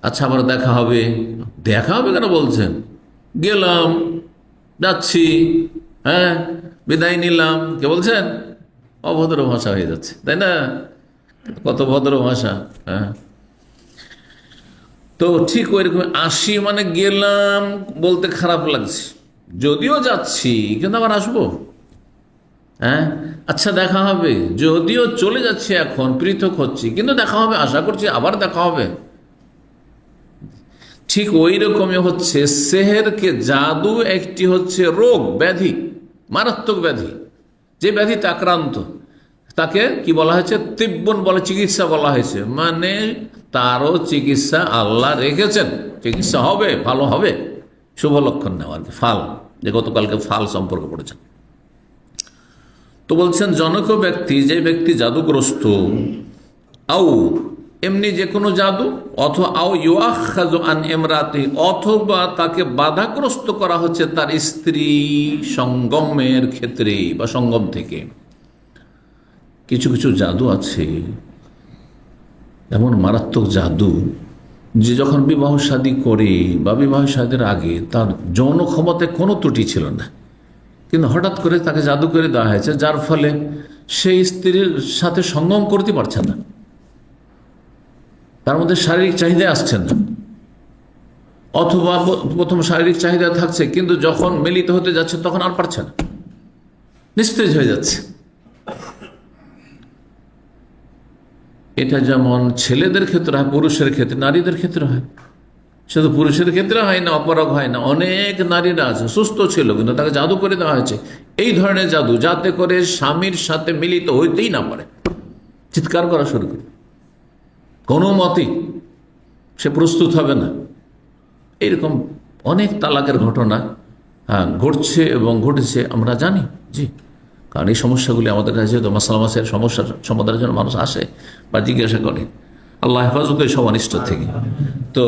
Speaker 1: আচ্ছা আবার দেখা হবে। দেখা হবে কেন বলছেন? গেলাম, যাচ্ছি, হ্যাঁ বিদায় নিলাম, কে বলছেন? অভদ্র ভাষা হয়ে যাচ্ছে, তাই না? কত ভদ্র ভাষা। হ্যাঁ, তো ঠিক ওইরকম আসি মানে গেলাম বলতে খারাপ লাগছে, যদিও যাচ্ছি কিন্তু আবার আসবো। হ্যাঁ, আচ্ছা দেখা হবে, যদিও চলে যাচ্ছে এখন পৃথক হচ্ছি কিন্তু দেখা হবে, আশা করছি আবার দেখা হবে। ঠিক ওই রকমই হচ্ছে সেহেরকে জাদু একটি হচ্ছে রোগ ব্যাধি, মারাত্মক ব্যাধি। যে ব্যাধিতে আক্রান্ত তাকে কি বলা হয়েছে? তিব্বন বলে, চিকিৎসা বলা হয়েছে। মানে তারও চিকিৎসা আল্লাহ রেখেছেন, চিকিৎসা হবে, ভালো হবে, শুভ লক্ষণ নেওয়ার ফাল, যে গতকালকে ফাল সম্পর্কে পড়েছেন। তো বলছেন জনক ব্যক্তি, যে ব্যক্তি জাদুগ্রস্ত, আউ এমনি যে কোনো জাদু, অথবা আও ইউআখাযু আন ইমরাতি, অথবা তাকে বাধাগ্রস্ত করা হচ্ছে তার স্ত্রী সঙ্গমের ক্ষেত্রে বা সঙ্গম থেকে। কিছু কিছু জাদু আছে এমন মারাত্মক জাদু যে যখন বিবাহ শাদী করে বা বিবাহ শাদীর আগে তার যৌন ক্ষমতায় কোনো ত্রুটি ছিল না, কিন্তু হঠাৎ করে তাকে জাদু করে দেওয়া হয়েছে, যার ফলে সেই স্ত্রীর সাথে সঙ্গম করতে পারছে না, তার মধ্যে শারীরিক চাহিদা আসছে না, অথবা প্রথম শারীরিক চাহিদা থাকছে কিন্তু যখন মিলিত হতে যাচ্ছে তখন আর পারছে না, নিস্তেজ হয়ে যাচ্ছে। এটা যেমন ছেলেদের ক্ষেত্রে হয়, পুরুষের ক্ষেত্রে, নারীদের ক্ষেত্রে হয়। শুধু পুরুষের ক্ষেত্রে হয় না, অপরাগ হয় না, অনেক নারীরা আছে সুস্থ ছিল কিন্তু তাকে জাদু করে দেওয়া হয়েছে, এই ধরনের জাদু, যাতে করে স্বামীর সাথে মিলিত হইতেই না পারে, চিৎকার করা শুরু করে, কোনো মতেই সে প্রস্তুত হবে না। এইরকম অনেক তালাকের ঘটনা ঘটছে এবং ঘটেছে, আমরা জানি। জি, কারণ এই সমস্যাগুলি আমাদের কাছে তো মাসালামাসের সমস্যার সমাধানের জন্য মানুষ আসে বা জিজ্ঞাসা করে। আল্লাহ হেফাজত করে সব অনিষ্ট থেকে। তো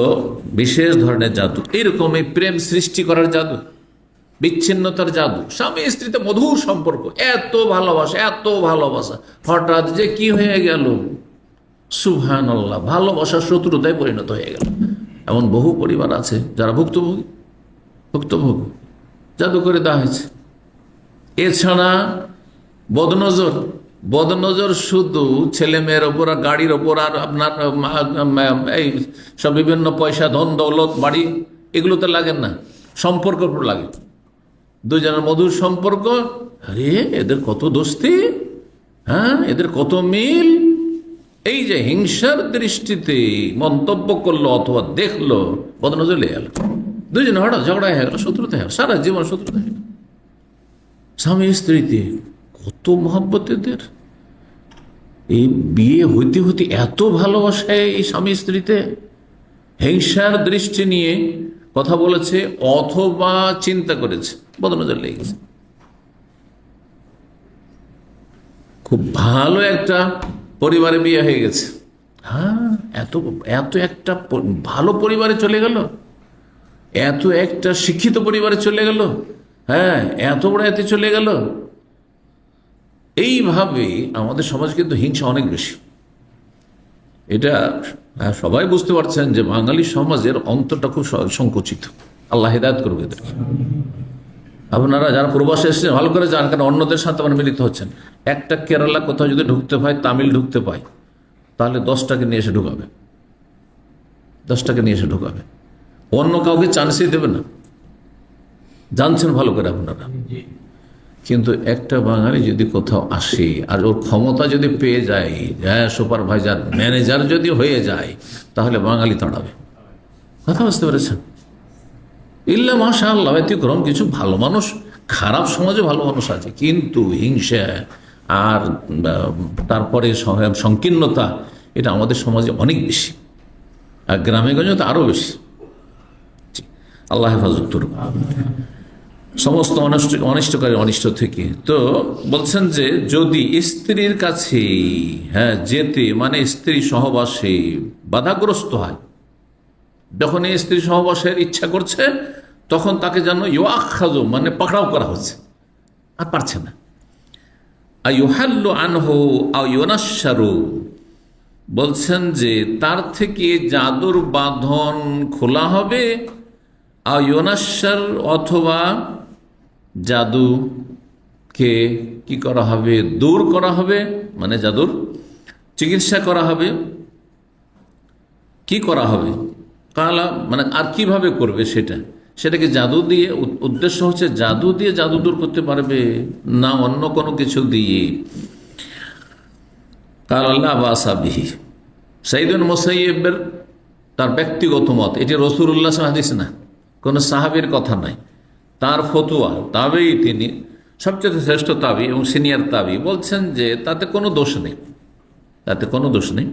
Speaker 1: বিশেষ ধরনের জাদু, এইরকম এই প্রেম সৃষ্টি করার জাদু, বিচ্ছিন্নতার জাদু, স্বামী স্ত্রীতে মধুর সম্পর্ক, এত ভালোবাসা, হঠাৎ যে কি হয়ে গেল, সুবহানাল্লাহ, ভালোবাসার শত্রুতায় পরিণত হয়ে গেল। এমন বহু পরিবার আছে যারা ভুক্তভোগী, জাদু করে দেওয়া হয়েছে। এছাড়া বদনজর শুধু ছেলে মেয়ের ওপর, গাড়ির ওপর, আর আপনার এই সব বিভিন্ন পয়সা, ধন দৌলত, বাড়ি, এগুলোতে লাগেন না, সম্পর্কের উপর লাগে। দুজনের মধুর সম্পর্ক, আরে এদের কত দোস্তি, হ্যাঁ এদের কত মিল, এই যে হিংসার দৃষ্টিতে মন্তব্য করলো অথবা দেখলো, বদনজর লেগে গেল, দুজনে হঠাৎ ঝগড়া হয়ে গেল, শত্রুতা হয়ে গেল, সারা জীবন শত্রুতা হয়ে গেল। স্বামী স্ত্রীতে কত মহব্বত এদের, এই বিয়ে হইতে হইতে এত ভালোবাসায় এই স্বামী স্ত্রীতে, হিংসার দৃষ্টি নিয়ে কথা বলেছে অথবা চিন্তা করেছে, বদনজর লেগে গেছে। খুব ভালো একটা পরিবারে বিয়ে হয়ে গেছে, হ্যাঁ এত একটা ভালো পরিবারে চলে গেল, এত একটা শিক্ষিত পরিবারে চলে গেল, হ্যাঁ এত বড় এতে চলে গেল। এইভাবে আমাদের সমাজ কিন্তু হিংসা অনেক বেশি। এটা সবাই বুঝতে পারছেন যে বাঙালি সমাজের অন্তরটা খুব সংকুচিত। আল্লাহ হিদায়াত করবে এদেরকে। আপনারা যারা প্রবাসে এসেছেন ভালো করে জান, কারণ অন্যদের সাথে আমরা মিলিত হচ্ছেন। একটা কেরালা কোথাও যদি ঢুকতে পায়, তামিল ঢুকতে পায়, তাহলে 10টাকে নিয়ে এসে ঢুকাবে, 10টাকে নিয়ে এসে ঢুকাবে, অন্য কাউকে চান্সই দেবে না, জানছেন ভালো করে আপনারা। কিন্তু একটা বাঙালি যদি কোথাও আসে আর ওর ক্ষমতা যদি পেয়ে যায়, সুপারভাইজার, ম্যানেজার যদি হয়ে যায়, তাহলে বাঙালি তাড়াবে। কথা বুঝতে পেরেছেন? ইল্লা মাশাআল্লাহ, ব্যতিক্রম কিছু ভালো মানুষ, খারাপ সমাজে ভালো মানুষ আছে, কিন্তু হিংসা আর তারপরে সংকীর্ণতা, এটা আমাদের সমাজে অনেক বেশি, আর গ্রামে গঞ্জে তো আরও বেশি। আল্লাহ হেফাজত করুন সমস্ত অনিষ্টকারী অনিষ্ট থেকে। তো বলছেন যে যদি স্ত্রীর কাছে যেতে মানে স্ত্রী সহবাসে বাধাগ্রস্ত হয়, যখন এই স্ত্রী সহবাসের ইচ্ছা করছে তখন তাকে যেন ইউআখাযু মানে পাকড়াও করা হচ্ছে, আর পারছে না। আইয়ুহাল্লু আনহু আও ইউনাশশারু, বলছেন যে তার থেকে জাদুর বাঁধন খোলা হবে, আও ইউনাশশার অথবা জাদুকে কি করা হবে, দূর করা হবে, মানে জাদুর চিকিৎসা করা হবে। কি করা হবে কালা মানে আর কিভাবে করবে সেটাকে জাদু দিয়ে, উদ্দেশ্য হচ্ছে জাদু দিয়ে জাদু দূর করতে পারবে না অন্য কোনো কিছু দিয়ে। কাল আল্লাহ বাসাবিহি সাইদুল মুসাইয়্যিবের তার ব্যক্তিগত মত, এটি রাসূলুল্লাহ হাদিস না, কোনো সাহাবীর কথা নাই, তার ফতোয়া, তাবেই তিনি সবচেয়ে শ্রেষ্ঠ তাবি এবং সিনিয়র তাবি, বলছেন যে তাতে কোনো দোষ নেই, তাতে কোনো দোষ নেই।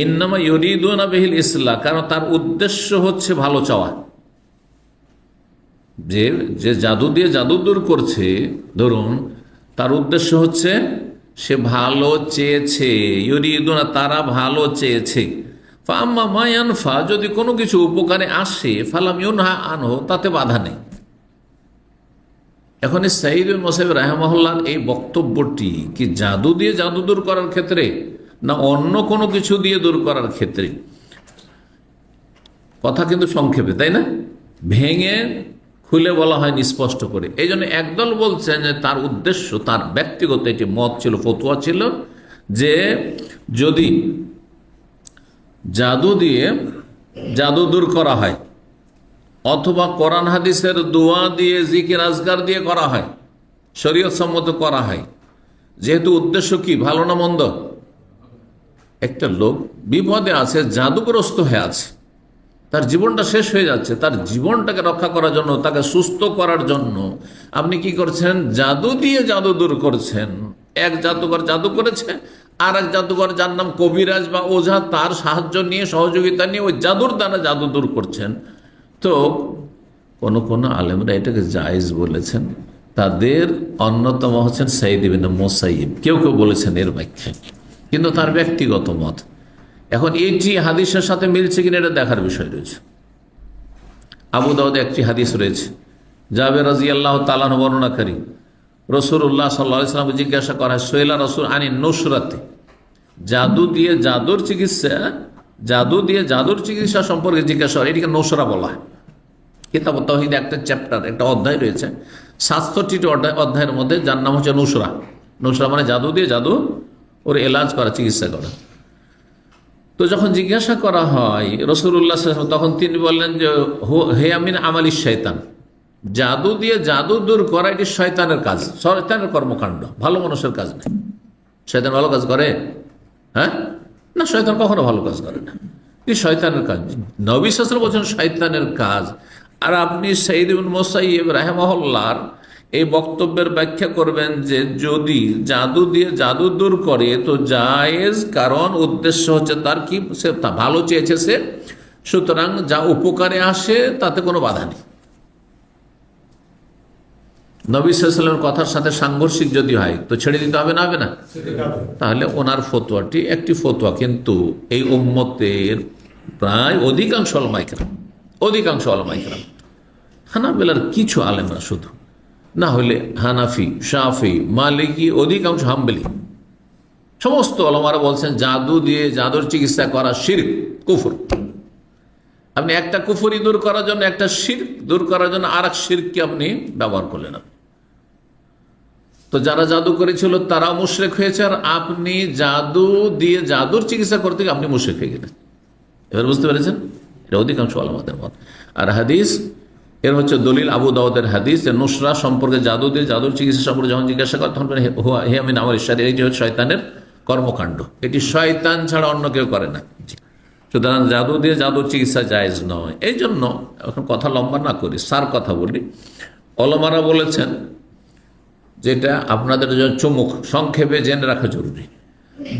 Speaker 1: ইন্নামা ইউরিদুনা বিহিল ইসলাহ, কারণ তার উদ্দেশ্য হচ্ছে ভালো চাওয়া। যে জাদু দিয়ে জাদু দূর করছে, ধরুন তার উদ্দেশ্য হচ্ছে সে ভালো চেয়েছে, ইউরিদুনা তারা ভালো চেয়েছে। ফাম্মা মা ইয়ানফা, যদি কোনো কিছু উপকারে আসে, ফালাম ইউনহা আনহু, তাতে বাধা নেই। এখন এই সাইদুল মুসাইয়্যিব রাহিমাহুল্লাহর এই বক্তব্যটি কি জাদু দিয়ে জাদু দূর করার ক্ষেত্রে না অন্য কোনো কিছু দিয়ে দূর করার ক্ষেত্রে? কথা কিন্তু সংক্ষেপে, তাই না, ভেঙে খুলে বলা হয়নি স্পষ্ট করে। এই জন্য একদল বলছেন যে তার উদ্দেশ্য, তার ব্যক্তিগত এটি মত ছিল, ফতোয়া ছিল, যে যদি জাদু দিয়ে জাদু দূর করা হয় অথবা কোরআন হাদিসের দোয়া দিয়ে, জিকির আজকার দিয়ে করা হয়, শরীয়ত সম্মত করা হয়, যেহেতু উদ্দেশ্য কি ভালো না মন্দ, একটা লোক বিপদে আছে, জাদুগ্রস্ত হয়ে আছে, তার জীবনটা শেষ হয়ে যাচ্ছে, তার জীবনটাকে রক্ষা করার জন্য, তাকে সুস্থ করার জন্য আপনি কি করছেন, জাদু দিয়ে জাদু দূর করছেন। এক জাদুকর জাদু করেছে, আর এক জাদুকর যার নাম কবিরাজ বা ওঝা, তার সাহায্য নিয়ে, সহযোগিতা নিয়ে ওই জাদুর দ্বারা জাদু দূর করছেন। তো কোন আলেমরা এটাকে জায়েজ বলেছেন, তাদের অন্যতম হচ্ছেন সাইদ ইবনে মুসাইয়্যিব। কেউ কেউ বলেছেন এর ব্যাখ্যায়, কিন্তু তার ব্যক্তিগত মত। এখন এটি হাদিসের সাথে মিলছে কিনা এটা দেখার বিষয় রয়েছে। আবু দাউদে একটি হাদিস রয়েছে, জাবের রাদিয়াল্লাহু তাআলা বর্ণনাকারী, রাসূলুল্লাহ সাল্লাল্লাহু আলাইহি ওয়াসাল্লাম জিজ্ঞাসা করা হয়, সোহেলা রাসূল আনি নুসরাতে, জাদু দিয়ে জাদুর চিকিৎসা, জাদু দিয়ে জাদুর চিকিৎসা সম্পর্কে জিজ্ঞাসা হয়, এটিকে নুসরা বলা হয়। কিতাব তাওহীদ একটা চ্যাপ্টার, একটা অধ্যায় রয়েছে 67টি অধ্যায়ের মধ্যে, যার নাম হচ্ছে নুসরা। নুসরা মানে জাদু দিয়ে জাদু ওর এলাজ করা, চিকিৎসা করা। তো যখন জিজ্ঞাসা করা হয় রাসূলুল্লাহ সাল্লাল্লাহু আলাইহি ওয়াসাল্লাম, তখন তিনি বললেন যে হে আমিন আমালিশ শয়তান, জাদু দিয়ে জাদু দূর করা এটি শয়তানের কাজ, শয়তানের কর্মকাণ্ড, ভালো মানুষের কাজ নেই। শয়তান ভালো কাজ করে? হ্যাঁ, না, শয়তান কখনো ভালো কাজ করে না, এটি শয়তানের কাজ। নবী সাল্লাল্লাহু আলাইহি ওয়াসাল্লাম বলছেন শয়তানের কাজ, আর আপনি সাইদ ইবনে মুসাইয়্যিব রাহিমাহুল্লাহর এই বক্তব্যের ব্যাখ্যা করবেন যে যদি জাদু দিয়ে জাদু দূর করে তো জায়েজ, কারণ উদ্দেশ্য হচ্ছে তার কি, সে তা ভালো চেয়েছে সে, সুতরাং যা উপকারে আসে তাতে কোনো বাধা নেই। নবী সাল্লাল্লাহু আলাইহি ওয়াসাল্লামের কথার সাথে সাংঘর্ষিক যদি হয় তো ছেড়ে দিতে হবে না, হবে না? তাহলে ওনার ফতোয়াটি একটি ফতোয়া, কিন্তু এই উম্মতের প্রায় অধিকাংশ ওলামায়ে কেরাম, হানাবেলার কিছু আলেমরা শুধু, না হলে হানাফি, শাফি, মালিকি, অধিকাংশ হাম্বলি, সমস্ত ওলামারা বলছেন জাদু দিয়ে জাদুর চিকিৎসা করা শিরক, কুফর। আপনি একটা কুফরি দূর করার জন্য, একটা শিরক দূর করার জন্য আর এক শিরককে আপনি ব্যবহার করলেন। তো যারা জাদু করেছিল তারাও মুশরিক হয়েছে, আর আপনি জাদু দিয়ে জাদুর চিকিৎসা করতে গিয়ে আপনি মুশরিক হয়ে গেলেন। এবার বুঝতে পেরেছেন? এটা অধিকাংশ ওলামাদের মত। আর হাদিস এর হচ্ছে দলিল আবু দাউদের হাদিস, যে নুসরা সম্পর্কে, জাদু দিয়ে জাদুর চিকিৎসা সম্পর্কে যখন জিজ্ঞাসা করে তখন হে আমিন আমার ঈশ্বর, এই যে শয়তানের কর্মকাণ্ড, এটি শয়তান ছাড়া অন্য কেউ করে না। সুতরাং জাদু দিয়ে জাদুর চিকিৎসা জায়েজ নয়। এই জন্য এখন কথা লম্বা না করি, সার কথা বলি। ওলামারা বলেছেন যেটা আপনাদের জন্য চমুক, সংক্ষেপে জেনে রাখা জরুরি,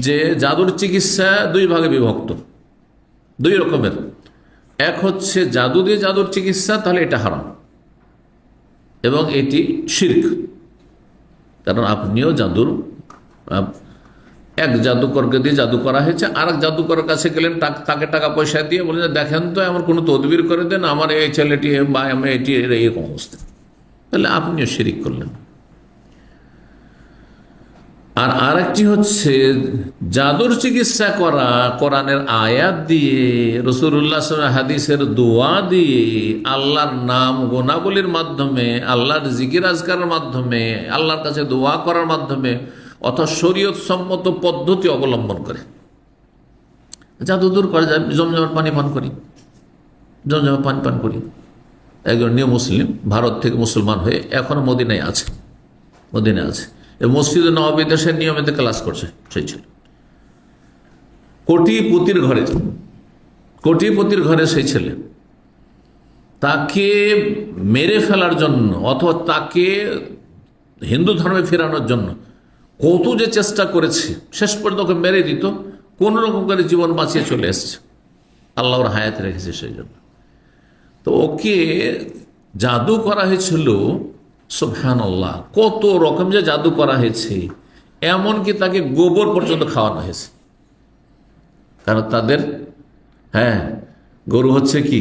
Speaker 1: যে জাদুর চিকিৎসা দুই ভাগে বিভক্ত, দুই রকমের। এক হচ্ছে জাদু দিয়ে জাদুর চিকিৎসা, তাহলে এটা হারাম এবং এটি শিরক। কারণ আপনিও জাদুর, এক জাদুকরকে দিয়ে জাদু করা হয়েছে, আর এক জাদুকরের কাছে গেলেন, তাকে টাকা পয়সা দিয়ে বলে দেখেন তো আমার কোনো তদবির করে দেন, আমার এই ছেলেটি বা আমি এটি এরকম অবস্থা, তাহলে আপনিও শিরিক করলেন। আর আরেকটি হচ্ছে জাদুর চিকিৎসা করা, কোরআনের আয়াত দিয়ে, রাসূলুল্লাহ সাল্লাল্লাহু আলাইহি ওয়াসাল্লাম হাদিসের দোয়া দিয়ে, আল্লাহর নাম গুণাবলীর মাধ্যমে, আল্লাহর জিকির আজকারের মাধ্যমে, আল্লাহর কাছে দোয়া করার মাধ্যমে, অথবা শরীয়ত সম্মত পদ্ধতি অবলম্বন করে জাদু দূর করা যায়। জমজমের পানি পান করি, জমজমের পানি পান করি। একজন নিউ মুসলিম ভারত থেকে মুসলমান হয়ে এখনো মদিনায় আছে, মদিনায় আছে, মসজিদে নববীতে সে নিয়মিত ক্লাস করছে। সেই ছিল কোটিপতির ঘরে সেই ছেলে। তাকে মেরে ফেলার জন্য অথবা তাকে হিন্দু ধর্মে ফেরানোর জন্য কত যে চেষ্টা করেছে, শেষ পর্যন্ত ওকে মেরে দিত, কোন রকম করে জীবন বাঁচিয়ে চলে এসছে, আল্লাহর হায়াত রেখেছে সেই জন্য। তো ওকে জাদু করা হয়েছিল, সুবহানাল্লাহ, কত রকম যে জাদু করা হয়েছে, এমনকি তাকে গোবর পর্যন্ত খাওয়ানো হয়েছে। কারণ তাদের গরু হচ্ছে কি,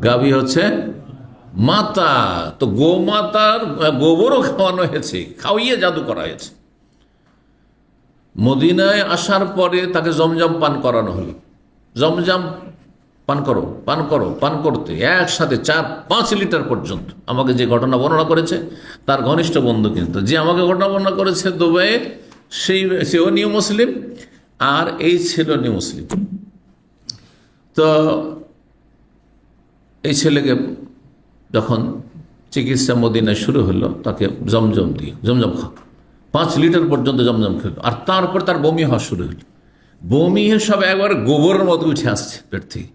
Speaker 1: গাভী হচ্ছে মাতা, তো গোমাতার গোবরও খাওয়ানো হয়েছে, খাওয়িয়ে জাদু করা হয়েছে। মদিনায় আসার পরে তাকে জমজম পান করানো হলো। জমজম পান করতে একসাথে 4-5 লিটার পর্যন্ত। আমাকে যে ঘটনা বর্ণনা করেছে তার ঘনিষ্ঠ বন্ধু, কিন্তু যে আমাকে ঘটনা বর্ণনা করেছে দুবাইয়ে, সেও নিউ মুসলিম, আর এই ছিল নিউ মুসলিম। তো এই ছেলেকে যখন চিকিৎসা মদিনায় শুরু হলো, তাকে জমজম খা, 5 লিটার পর্যন্ত জমজম খেল, আর তারপর তার বমি হওয়া শুরু হলো। বমি সব একবার গোবরের মতো উঠে আসছে পেট থেকে।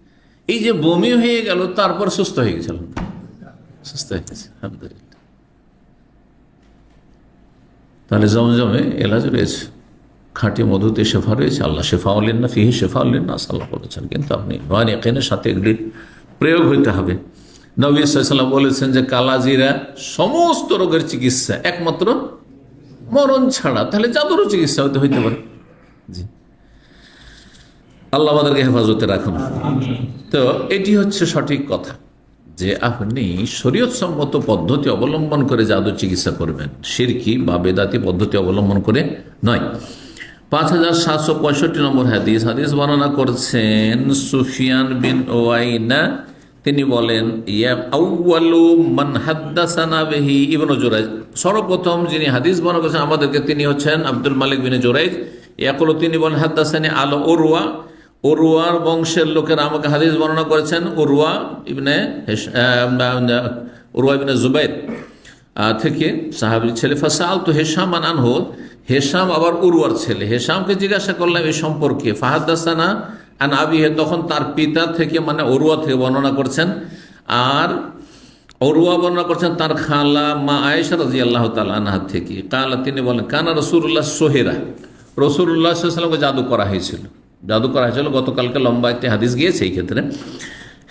Speaker 1: এই যে বমি হয়ে গেল, তারপর সুস্থ হয়ে গেছে, আলহামদুলিল্লাহ। তাহলে জমজমে এলাজ রয়েছে, খাঁটি মধুতে শেফা রয়েছে। আল্লাহ শেফাউলিন না ফিহি শেফাউলিন না আল্লাহ বলেছেন, কিন্তু আপনি নয় এখানের সাথে এগুলির প্রয়োগ হইতে হবে। নবী সাল্লাল্লাহু আলাইহি ওয়াসাল্লাম বলেছেন যে কালাজিরা সমস্ত রোগের চিকিৎসা, একমাত্র মরণ ছাড়া। তাহলে জাদুরও চিকিৎসা হইতে পারে। জি, আল্লাহ আমাদেরকে হেফাজতে রাখুন। তো এটি হচ্ছে সঠিক কথা, যে আপনি শরীয়ত সম্মত পদ্ধতি অবলম্বন করে জাদু চিকিৎসা করবেন, শিরকি বা বেদাতি পদ্ধতি অবলম্বন করে নয়। 5765 নম্বর হাদিস বর্ণনা করছেন সুফিয়ান বিন ওয়াইনা। তিনি বলেন, সর্বপ্রথম যিনি হাদিস বর্ণনা করেছেন আমাদেরকে, তিনি হচ্ছেন আব্দুল মালিক বিন জুরাইজ। তিনি বলেন হাদ্দাসানি আল উরওয়ার বংশের লোকেরা আমাকে হাদিস বর্ণনা করেছেন। উরওয়া ইবনে জুবাইর থেকে, সাহাবী ছেলে। ফাসাল তো হেশাম আনহু, হেশাম আবার উরওয়ার ছেলে। হেশামকে জিজ্ঞাসা করলাম এই সম্পর্কে। ফাহাদ্দাসানা আন আবিহি, তখন তার পিতা থেকে, মানে উরওয়া থেকে বর্ণনা করছেন। আর উরওয়া বর্ণনা করছেন তার খালা মা আয়েশা রাদিয়াল্লাহু তাআলা আনহা থেকে। কালা, তিনি বলেন, কানা রাসূলুল্লাহ সোহেরা, রাসূলুল্লাহ সাল্লাল্লাহু আলাইহি ওয়াসাল্লামকে জাদু করা হয়েছিল। গতকালকে লম্বা একটি হাদিস গিয়েছে এই ক্ষেত্রে।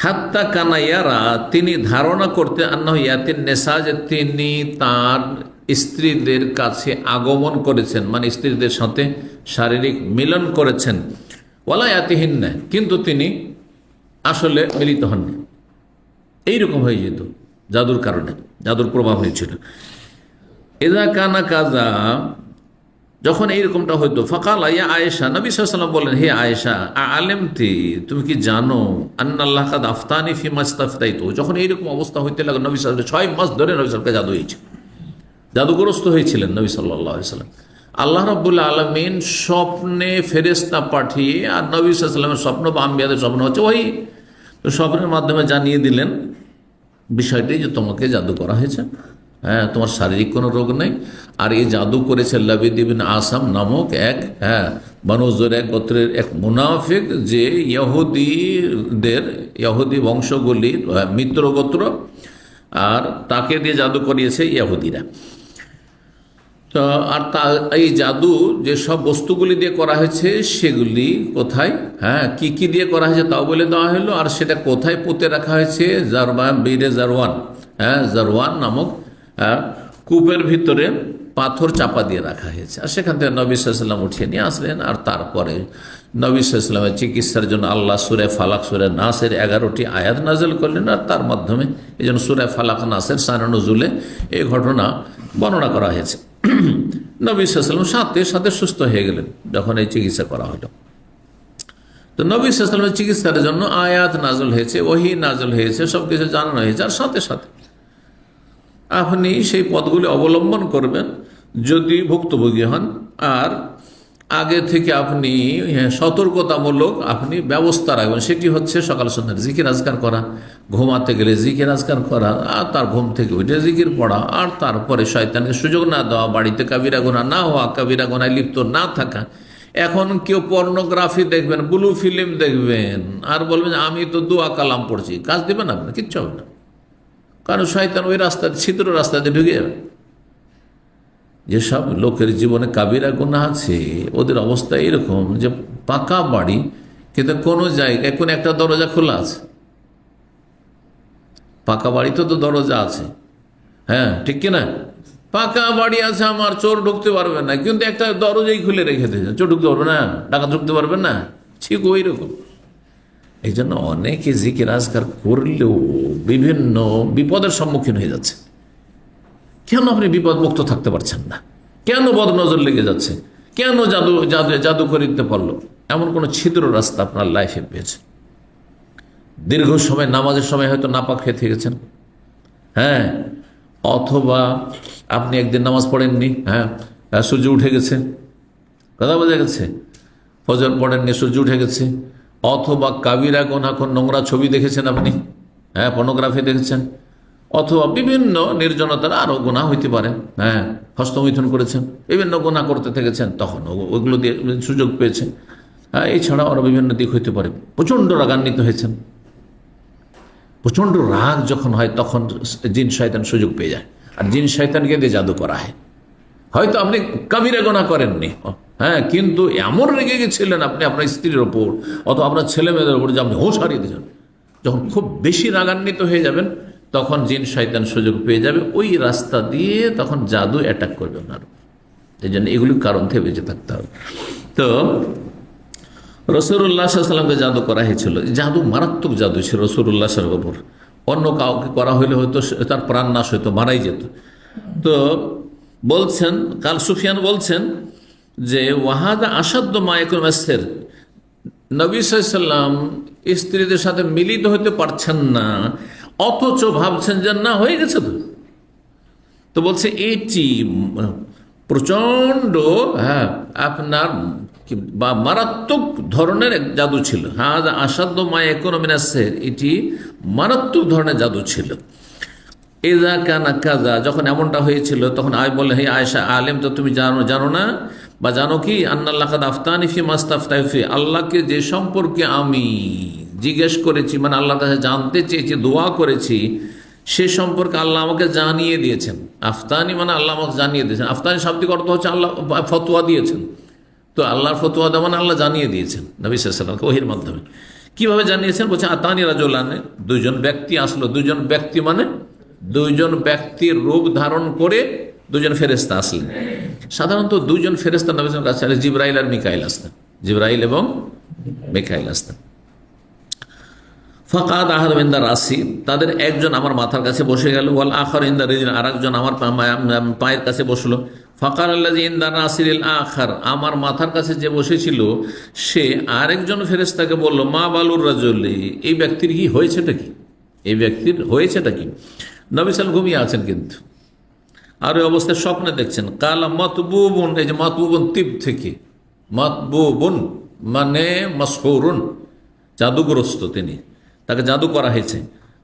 Speaker 1: হাত্তা কানাইয়ারা, তিনি ধারণা করতে, আন্নাহু ইয়াতিন নেসা, যে তিনি তার স্ত্রীদের কাছে আগমন করেছেন, মানে স্ত্রীদের সাথে শারীরিক মিলন করেছেন। ওয়ালা ইয়াতিহিন না, কিন্তু তিনি আসলে মিলিত হননি। এইরকম হয়ে যেত জাদুর কারণে, জাদুর প্রভাব হয়েছিল। এদা কানা কাজা, যখন এইরকমটা হইতো, ফাকাল ইয়া আয়েশা, নবী সাল্লাল্লাহু আলাইহি ওয়াসাল্লাম বলেন, হে আয়েশা, আলেমতি, তুমি কি জানো, আন্নাল্লাহ কাদ আফতানি ফি মাস্তাফতাইতু, যখন এইরকম অবস্থা হইতে লাগলো, নবী সাল্লাল্লাহু আলাইহি ওয়াসাল্লাম 6 মাস ধরে নবী সাল্লাল্লাহু আলাইহি ওয়াসাল্লাম জাদু হয়েছে, জাদুগ্রস্ত হয়েছিলেন নবী সাল্লাল্লাহু আলাইহি ওয়াসাল্লাম। আল্লাহ রাব্বুল আলামিন স্বপ্নে ফেরেশতা পাঠিয়ে, আর নবী সাল্লাল্লাহু আলাইহি ওয়াসাল্লামের স্বপ্ন বা আম্বিয়াদের স্বপ্ন হচ্ছে ওই, তো স্বপ্নের মাধ্যমে জানিয়ে দিলেন বিষয়টি, যে তোমাকে জাদু করা হয়েছে, তোমার শারীরিক কোনো রোগ নেই। আর এই জাদু করেছে লাবিদ ইবনে আসাম নামক এক বনু যুরাইক গোত্রের এক মুনাফিক, যে ইহুদি বংশগুলির মিত্র গোত্র, আর তাকে দিয়ে জাদু করিয়েছে ইহুদিরা। তো আর তা এই জাদু যে সব বস্তুগুলি দিয়ে করা হয়েছে সেগুলি কোথায়, হ্যাঁ, কি কি দিয়ে করা হয়েছে তাও বলে দেওয়া হলো। আর সেটা কোথায় পুঁতে রাখা হয়েছে? বীরে জারওয়ান, হ্যাঁ, জারওয়ান নামক কূপের ভিতরে পাথর চাপা দিয়ে রাখা হয়েছে। আর সেখান থেকে নবী সাল্লাল্লাহু আলাইহি ওয়াসাল্লাম উঠিয়ে নিয়ে আসলেন। আর তারপরে নবী সাল্লাল্লাহু আলাইহি ওয়াসাল্লামের চিকিৎসার জন্য আল্লাহ সূরা ফালাক সূরা নাসের 11টি আয়াত নাযিল করলেন। আর তার মাধ্যমে এই জন্য সূরা ফালাক নাসের শানে নুজুলে এই ঘটনা বর্ণনা করা হয়েছে। নবী সাল্লাল্লাহু আলাইহি ওয়াসাল্লাম সাথে সাথে সুস্থ হয়ে গেলেন যখন এই চিকিৎসা করা হলো। তো নবী সাল্লাল্লাহু আলাইহি ওয়াসাল্লামের চিকিৎসার জন্য আয়াত নাযিল হয়েছে, ওহী নাযিল হয়েছে, সব কিছু জানানো হয়েছে। আর সাথে সাথে আপনি সেই পথগুলি অবলম্বন করবেন যদি ভুক্তভোগী হন। আর আগে থেকে আপনি সতর্কতামূলক আপনি ব্যবস্থা রাখবেন। সেটি হচ্ছে সকাল সন্ধ্যার জিকির আজকার করা, ঘুমাতে গেলে জিকির আজকার করা, আর তার ঘুম থেকে উঠে জিকির পড়া, আর তারপরে শয়তানকে সুযোগ না দেওয়া, বাড়িতে কাবিরা গুনাহ না হওয়া, কাবিরা গুনায় লিপ্ত না থাকা। এখন কেউ পর্নোগ্রাফি দেখবেন, ব্লু ফিল্ম দেখবেন, আর বলবেন আমি তো দোয়া কালাম পড়ছি, কাজ দেবেন আপনি, কিচ্ছু হবে না। কারণ শয়তান ওই রাস্তা ছিদ্র রাস্তাতে ঢুকে যাবে। যেসব লোকের জীবনে কাবিরা গুনাহ আছে ওদের অবস্থা এরকম যে পাকা বাড়ি কিন্তু কোনো জায়গায় কোনো একটা দরজা খোলা আছে। পাকা বাড়িতে তো দরজা আছে, হ্যাঁ ঠিক কিনা? পাকা বাড়ি আছে আমার, চোর ঢুকতে পারবে না, কিন্তু একটা দরজাই খুলে রেখে দিয়েছে, চোর ঢুকতে পারবে না, ডাকাত ঢুকতে পারবে না, ঠিক ওই রকম। এই জন্য অনেকে জিকির আজকার করলেও বিভিন্ন বিপদের সম্মুখীন হয়ে যাচ্ছে। কেন আপনি বিপদ মুক্ত থাকতে পারছেন না? কেন বদনজর লেগে যাচ্ছে? কেন জাদু করে দিতে পারলো? এমন কোনো ছিদ্র রাস্তা আপনার লাইফে পেয়েছে? দীর্ঘ সময় নামাজের সময় হয়তো নাপাক হয়ে থেকেছেন, হ্যাঁ, অথবা আপনি একদিন নামাজ পড়েননি, হ্যাঁ, সূর্য উঠে গেছে, কথা বোঝা গেছে, ফজর পড়েননি, সূর্য উঠে গেছে, অথবা কাবিরা গুনাহ, নোংরা ছবি দেখেছেন আপনি, হ্যাঁ, পর্নোগ্রাফি দেখেছেন, অথবা বিভিন্ন নির্জনতার আরও গুনাহ হইতে পারে, হ্যাঁ, হস্তমৈথুন করেছেন, বিভিন্ন গুনাহ করতে থেকেছেন, তখন ওইগুলো দিয়ে সুযোগ পেয়েছেন। হ্যাঁ, এছাড়াও আরও বিভিন্ন দিক হইতে পারে। প্রচণ্ড রাগান্বিত হয়েছেন, প্রচণ্ড রাগ যখন হয় তখন জিন শয়তান সুযোগ পেয়ে যায়। আর জিন শয়তানকে দিয়ে জাদু করা হয়। হয়তো আপনি কাবিরা গুনাহ করেননি, হ্যাঁ, কিন্তু এমন রেগে গেছিলেন আপনি আপনার স্ত্রীর ওপর অথবা আপনার ছেলে মেয়েদের ওপর যে আপনি হোশ হারিয়ে দিয়েছেন। যখন খুব বেশি রাগান্বিত হয়ে যাবেন তখন জিন শয়তান সুযোগ পেয়ে যাবে, ওই রাস্তা দিয়ে তখন জাদু অ্যাটাক করবে আপনার। এই জন্য এগুলির কারণ থেকে বেঁচে থাকতে হবে। তো রাসূলুল্লাহ সাল্লাল্লাহু আলাইহি ওয়াসাল্লামকে জাদু করা হয়েছিল, জাদু মারাত্মক জাদু ছিল রাসূলুল্লাহ সাল্লাল্লাহু আলাইহি ওয়াসাল্লামের ওপর। অন্য কাউকে করা হইলে হয়তো তার প্রাণ নাশ হইতো, মারাই যেত। তো বলছেন, কাল সুফিয়ান বলছেন যে ওয়াহাদা আসাদ্দ মা ইয়াকুন মাসসির, নবী সাল্লাল্লাহু আলাইহি ওয়াসাল্লাম স্ত্রীদের সাথে মিলিত হতে পারছেন না, অথচ ভাবছেন যে না হয়ে গেছে। তো বলছে এটি প্রচণ্ড, হ্যাঁ, আপনার বা মারাত্মক ধরনের এক জাদু ছিল। হ্যাঁ, আসাধ্য মায়া ইকোনমিনাসের, এটি মারাত্মক ধরনের জাদু ছিল। এজা কানা কাজা, যখন এমনটা হয়েছিল তখন বলে হে আয়েশা আলেম, তো তুমি জানো না বা জানো কি আন্নাল্লাহ কাদ আফতানি ফি মাস্তাফতাইফি, আল্লাহকে যে সম্পর্কে আমি জিজ্ঞেস করেছি, মানে আল্লাহর কাছে জানতে চেয়েছি, দোয়া করেছি, সে সম্পর্কে আল্লাহ আমাকে জানিয়ে দিয়েছেন। আফতানি মানে আল্লাহ আমাকে জানিয়ে দিয়েছেন। আফতানি শাব্দিক অর্থ হচ্ছে আল্লাহ ফতোয়া দিয়েছেন। তো আল্লাহর ফতোয়া দেওয়া মানে আল্লাহ জানিয়ে দিয়েছেন নবী সাল্লাল্লাহু আলাইহি ওয়াসাল্লামকে ওহীর মাধ্যমে। কিভাবে জানিয়েছেন? বলছে আতানি রাজুলানে, দুইজন ব্যক্তি আসলো। দুইজন ব্যক্তি মানে দুইজন ব্যক্তির রূপ ধারণ করে দুজন ফেরেশতা আসলেন। সাধারণত দুইজন ফেরেশতা নবী সাল্লাল্লাহু আলাইহি ওয়াসাল্লামের কাছে জিবরাইল আর মিকাইল আসতেন, জিবরাইল এবং মিকাইল আসতেন। ফাকাদ আহাদ ইনদা রাসি, তাদের একজন আমার মাথার কাছে বসে গেল, ওয়াল আখার ইনদা রিজল, আরেকজন আমার পায়ের কাছে বসলো। ফাকার আল্লাযী ইনদা রাসিল আখার, আমার মাথার কাছে যে বসেছিল সে আরেকজন ফেরেশতাকে বলল, মা বালুর রাজুলি, এই ব্যক্তির কি হয়েছেটা কি, এই ব্যক্তির হয়েছেটা কি? নবী সাল্লাল্লাহু ঘুমিয়ে আছেন কিন্তু, আর ওই অবস্থায় স্বপ্নে দেখছেন। কালা মাতবুবুন, এই যে মাতবুবুন তিব থেকে, মাতবুবুন মানে মাসহুরুন, জাদুগ্রস্ত, তিনি, তাকে জাদু করা হয়েছে।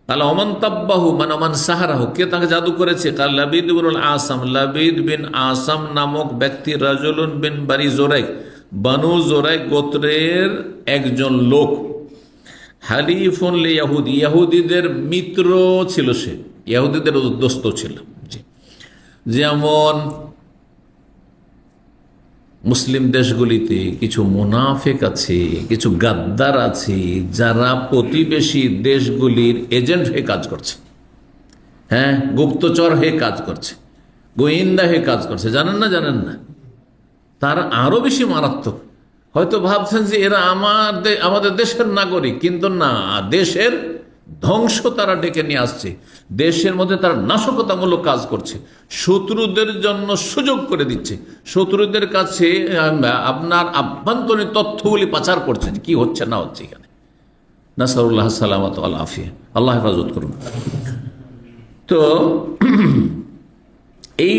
Speaker 1: কাল অমান তাব্বাহু মানে অমান সাহারাহু, কে তাকে জাদু করেছে? কাল লাবিদ বিন আসাম, লাবিদ বিন আসাম নামক ব্যক্তি, রাজুলুন বিন বানি জোরাইক, বানু জোরাইক গোত্রের একজন লোক, হালিফুন লিয়াহুদি, ইহুদিদের মিত্র ছিল সে, ইহুদিদের দোস্ত ছিল। যেমন মুসলিম দেশগুলিতে কিছু মুনাফিক আছে, কিছু গাদ্দার আছে, যারা প্রতিবেশী দেশগুলির এজেন্ট হয়ে কাজ করছে। হ্যাঁ, গুপ্তচর হয়ে কাজ করছে, গোয়েন্দা হয়ে কাজ করছে। জানেন না? জানেন না? তার আরো বেশি মারাত্মক। হয়তো ভাবছেন যে এরা আমাদের দেশের নাগরিক, কিন্তু না, দেশের ধ্বংস তারা ডেকে নিয়ে আসছে। দেশের মধ্যে তারা নাশকতামূলক কাজ করছে, শত্রুদের জন্য সুযোগ করে দিচ্ছে, শত্রুদের কাছে আপনার আভ্যন্তরীণ তথ্যগুলি পাচার করছে কি হচ্ছে না হচ্ছে এখানে। নাসারুল্লাহ সালামত আল আফিয়া, আল্লাহ হেফাজত করুন। তো এই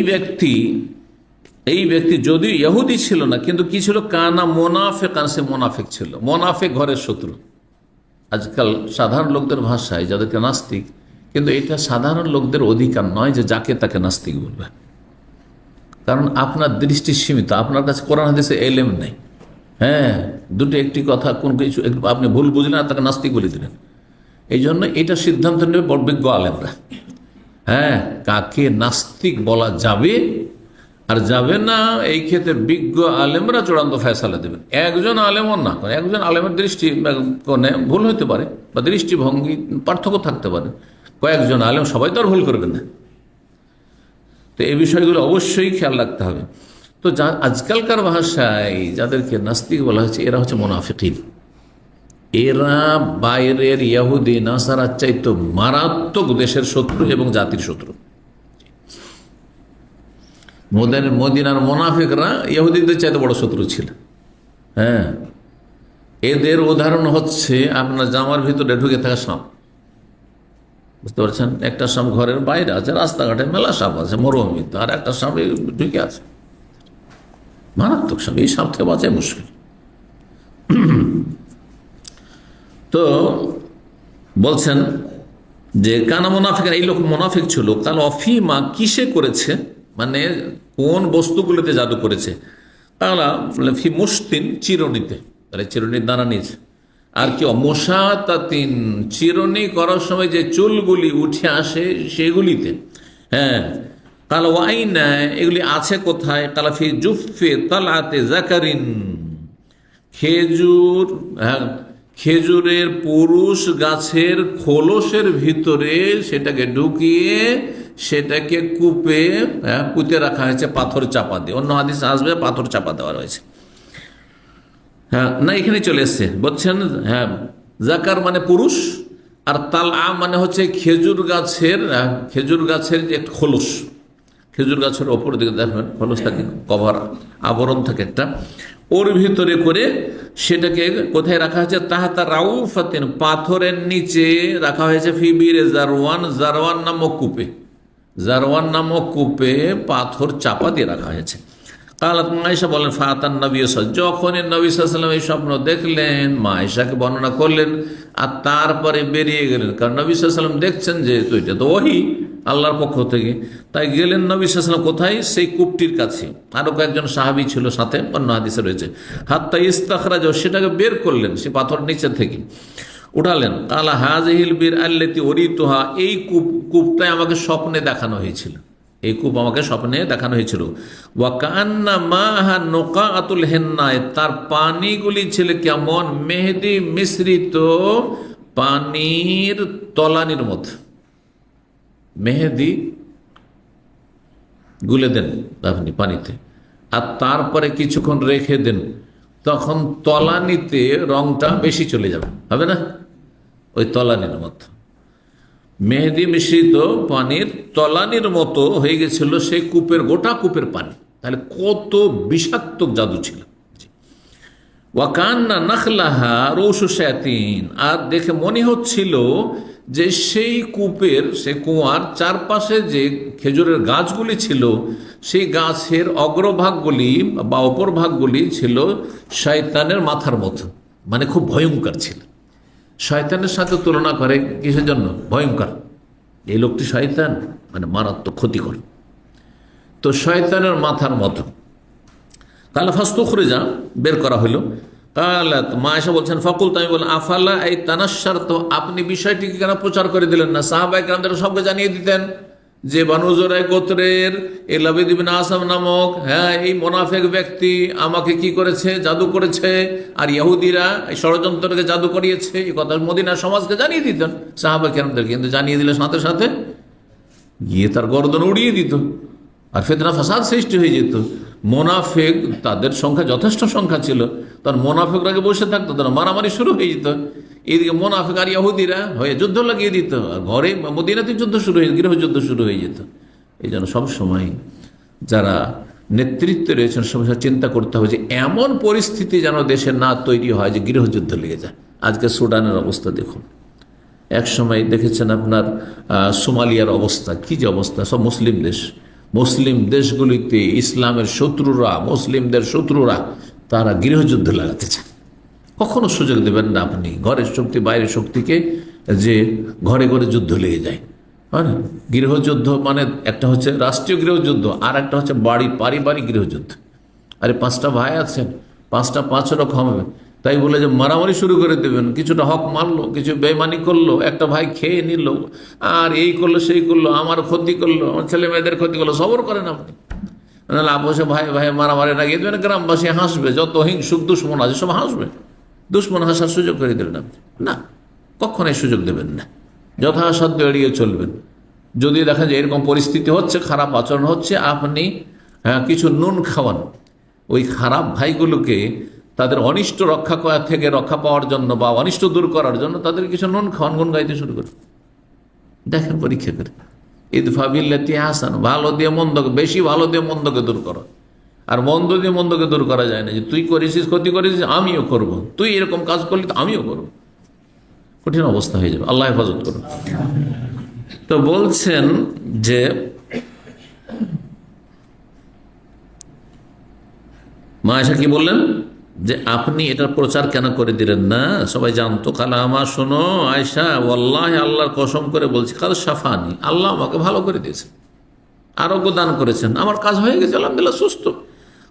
Speaker 1: ব্যক্তি যদিও ইহুদি ছিল না, কিন্তু কি ছিল? কানা মোনাফেক, সে মোনাফেক ছিল, মোনাফেক ঘরের শত্রু। আজকাল সাধারণ লোকদের ভাষায় যাদেরকে নাস্তিক, কিন্তু এটা সাধারণ লোকদের অধিকার নয় যে যাকে তাকে নাস্তিক বলবে, কারণ আপনার দৃষ্টি সীমিত, আপনার কাছে কোরআন হাদিসে এলেম নেই। হ্যাঁ, দুটো একটি কথা কোন কিছু আপনি ভুল বুঝলেন আর তাকে নাস্তিক বলে দিলেন। এই জন্য এটা সিদ্ধান্ত নেবে বড় বিজ্ঞ আলেমরা। হ্যাঁ, কাকে নাস্তিক বলা যাবে আর যাবে না, এই ক্ষেত্রে বিজ্ঞ আলেমরা চূড়ান্ত ফয়সালা দেবেন। একজন আলেমও না করে, একজন আলেমের দৃষ্টি কোণে ভুল হতে পারে বা দৃষ্টিভঙ্গি পার্থক্য থাকতে পারে, কয়েকজন আলেম সবাই তো আর ভুল করবেন না। তো এই বিষয়গুলো অবশ্যই খেয়াল রাখতে হবে। তো আজকালকার ভাষায় যাদেরকে নাস্তিক বলা হচ্ছে, এরা হচ্ছে মুনাফিকিন। এরা বাইরের ইহুদি নাসারার চাইতে মারাত্মক দেশের শত্রু এবং জাতির শত্রু। মদিনার মুনাফিকরা ইহুদিদের চাইতে বড় শত্রু ছিল। হ্যাঁ, এদের উদাহরণ হচ্ছে আপনার জামার ভিতরে ঢুকে থাকা সাপ। বুঝতে পারছেন? একটা সাপ ঘরের বাইরে আছে, রাস্তাঘাটে মেলা সাপ আছে মরুভূমিতে, আর একটা সাপ ঢুকে আছে, মারাত্মক সাপ। এই সাপ থেকে বাঁচাই মুশকিল। তো বলছেন যে কানা মুনাফিক, এই লোক মুনাফিক ছিল। কাল অফিমা, কিসে করেছে, মানে কোন বস্তুগুলোতে জাদু করেছে? তাহলে ফি মুস্তিন, চিরুনিতে, তাহলে চিরুনির দানা নিয়েছে। আর কি মশাতাতিন, চিরুনি করার সময় যে চুলগুলি উঠে আসে সেগুলিতে। হ্যাঁ, কাল ওয়াইনা, এগুলি আছে কোথায়? কালা ফি জুফে তালাতে জাকারিন, খেজুর, হ্যাঁ, খেজুরের পুরুষ গাছের খোলসের ভিতরে সেটাকে ঢুকিয়ে সেটাকে কূপে পুঁতে রাখা হয়েছে পাথর চাপা দিয়ে। অন্য হাদিস আসবে পাথর চাপা দেওয়া রয়েছে। হ্যাঁ, না এখানে চলে এসছে, বলছেন। হ্যাঁ, জাকার মানে পুরুষ, আর তালআ মানে হচ্ছে খেজুর গাছের যে খোলস, খেজুর গাছের ওপর দিকে দেখবেন খোলস থাকে, কভার আবরণ থাকে একটা, ওর ভিতরে করে সেটাকে কোথায় রাখা হয়েছে? তাহাতা রাউফাতিন, পাথরের নিচে রাখা হয়েছে। ফিবিরে জারওয়ান, জারওয়ান নামক কূপে, জারওয়ান নামক কূপে পাথর চাপা দিয়ে রাখা হয়েছে। কালাত মায়েশা বলেন, ফাতান নবী, যখনই নবী সাল্লাল্লাহু আলাইহি ওয়াসাল্লাম এই স্বপ্ন দেখলেন, মায়েশাকে বর্ণনা করলেন, আর তারপরে বেরিয়ে গেলেন। কারণ নবী সাল্লাল্লাহু আলাইহি ওয়াসাল্লাম দেখছেন যে এটা তো ওহী আল্লাহর পক্ষ থেকে, তাই গেলেন নবী সাল্লাল্লাহু আলাইহি ওয়াসাল্লাম কোথায়? সেই কূপটির কাছে। আরো কয়েকজন সাহাবী ছিল সাথে, অন্য হাদিসে রয়েছে। হাত্তা ইস্তাখরাজ, সেটাকে বের করলেন সে পাথর নিচে থেকে, উঠালেন। কালা হাযিহিল বীর আল্লাতী উরিতুহা, এই কূপটাই আমাকে স্বপ্নে দেখানো হয়েছিল, এই কূপ আমাকে স্বপ্নে দেখানো হয়েছিল। ওয়া কান্না মাহা নুকাআতুল হিন্নায়, তার পানিগুলি ছিল কেমন? মেহেদি মিশ্রিত পানির তলানির মতো। মেহেদি গুলে দেন আপনি পানিতে, আর তারপরে কিছুক্ষণ রেখে দেন, তখন তলানিতে রংটা বেশি চলে যাবে, হবে না? ওই তলানির মতো মেহেদি মিশ্রিত পানির তলানির মতো হয়ে গেছিল সেই কূপের, গোটা কূপের পানি। তাহলে কত বিষাক্ত জাদু ছিল। ওয়াকান্না নাখলাহা রৌসু শায়াতিন, আর দেখে মনে হচ্ছিল যে সেই কূপের, সে কুয়ার চারপাশে যে খেজুরের গাছগুলি ছিল, সেই গাছের অগ্রভাগগুলি বা অপর ভাগগুলি ছিল শয়তানের মাথার মতো, মানে খুব ভয়ঙ্কর ছিল। শয়তানের সাথে তুলনা করে কিসের জন্য? ভয়ঙ্কর, এই লোকটি শয়তান, মানে মারাত্মক ক্ষতিকর। তো শয়তানের মাথার মতো। কালা ফাস্তুখরিজা, বের করা হইল। কালাত, মা এসে বলছেন, ফাকুল, আমি বললাম, আফালা এই তানাশার, তো আপনি বিষয়টিকে কেন প্রচার করে দিলেন না? সাহাবায়ে কেরামদের সবকে জানিয়ে দিতেন যে বানু জুরাইক গোত্রের এই লাবিদ ইবনে আসাম নামক এই মুনাফিক ব্যক্তি আমাকে কি করেছে, জাদু করেছে, আর ইহুদিরা এই ষড়যন্ত্রকে জাদু করিয়েছে, এই কথা মদিনার সমাজকে জানিয়ে দিতেন সাহাবা কেরামদের। কিন্তু জানিয়ে দিলে সাথে সাথে গিয়ে তার গর্দন উড়িয়ে দিত, আর ফিতনা ফাসাদ সৃষ্টি হয়ে যেত। মোনাফেক তাদের সংখ্যা যথেষ্ট সংখ্যা ছিল, তার মোনাফেকরা বসে থাকতো, তারা মারামারি শুরু হয়ে যেত। এইদিকে মোনাফেক আর ইহুদিরা হয়ে যুদ্ধ লাগিয়ে দিত, আর ঘরে মদিনাতে যুদ্ধ শুরু হয়ে গৃহযুদ্ধ শুরু হয়ে যেত। এই জন্য সবসময় যারা নেতৃত্বে রয়েছেন সবসময় চিন্তা করতে হবে যে এমন পরিস্থিতি যেন দেশে না তৈরি হয় যে গৃহযুদ্ধ লেগে যায়। আজকে সুডানের অবস্থা দেখুন, এক সময় দেখেছেন আপনার সোমালিয়ার অবস্থা, কি যে অবস্থা। সব মুসলিম দেশ, মুসলিম দেশগুলিতে ইসলামের শত্রুরা, মুসলিমদের শত্রুরা তারা গৃহযুদ্ধ লাগাতে চায়। কখনো সুযোগ দেবেন না আপনি ঘরের শক্তি বাইরের শক্তিকে যে ঘরে ঘরে যুদ্ধ লেগে যায়। হ্যাঁ, গৃহযুদ্ধ মানে একটা হচ্ছে রাষ্ট্রীয় গৃহযুদ্ধ, আর একটা হচ্ছে পারিবারিক গৃহযুদ্ধ। আরে 5টা ভাই আছেন, 5টা 5 রকম হবে, তাই বলে যে মারামারি শুরু করে দেবেন, কিছুটা হক মারলো, কিছু বেমানি করলো, একটা ভাই খেয়ে নিল, আর এই করলো সেই করলো, আমার ক্ষতি করলো, আমার ছেলে মেয়েদের ক্ষতি করলো, সবর করেন আপনি। নাহলে আপোষে ভাই ভাই মারামারি লাগিয়ে দেবেন, গ্রামবাসী হাসবে, যত হিংসুক দুশ্মন আছে সব হাসবে, দুশ্মন হাসার সুযোগ করে দেবেন আপনি না, কখনোই সুযোগ দেবেন না, যথাসাধ্য এড়িয়ে চলবেন। যদি দেখেন যে এরকম পরিস্থিতি হচ্ছে, খারাপ আচরণ হচ্ছে, আপনি কিছু নুন খাওয়ান ওই খারাপ ভাইগুলোকে, তাদের অনিষ্ট থেকে রক্ষা পাওয়ার জন্য বা অনিষ্ট দূর করার জন্য তাদের কিছু নুন খাওয়ান, গুণ গাইতে শুরু করুন। দেখেন পরীক্ষা করে, ইদফা বিল্লাতি আহসান, ভালো দিয়ে মন্দকে, বেশি ভালো দিয়ে মন্দকে দূর করো। আর মন্দ দিয়ে মন্দকে দূর করা যায় না, যে তুই করেছিস, ক্ষতি করেছিস, আমিও করব, তুই এরকম কাজ করলি তো আমিও করব, কঠিন অবস্থা হয়ে যাবে। আল্লাহ হেফাজত করুন। তো বলছেন যে মা আয়েশা কি বললেন যে আপনি এটার প্রচার কেন করে দিলেন না, সবাই জানতো। কালা আমার শোনো আয়েশা, ওয়াল্লাহি আল্লাহর কসম করে বলছি, কাল শাফানি, আল্লাহ আমাকে ভালো করে দিয়েছেন, আরোগ্য দান করেছেন, আমার কাজ হয়ে গেছে আলহামদুলিল্লাহ, সুস্থ।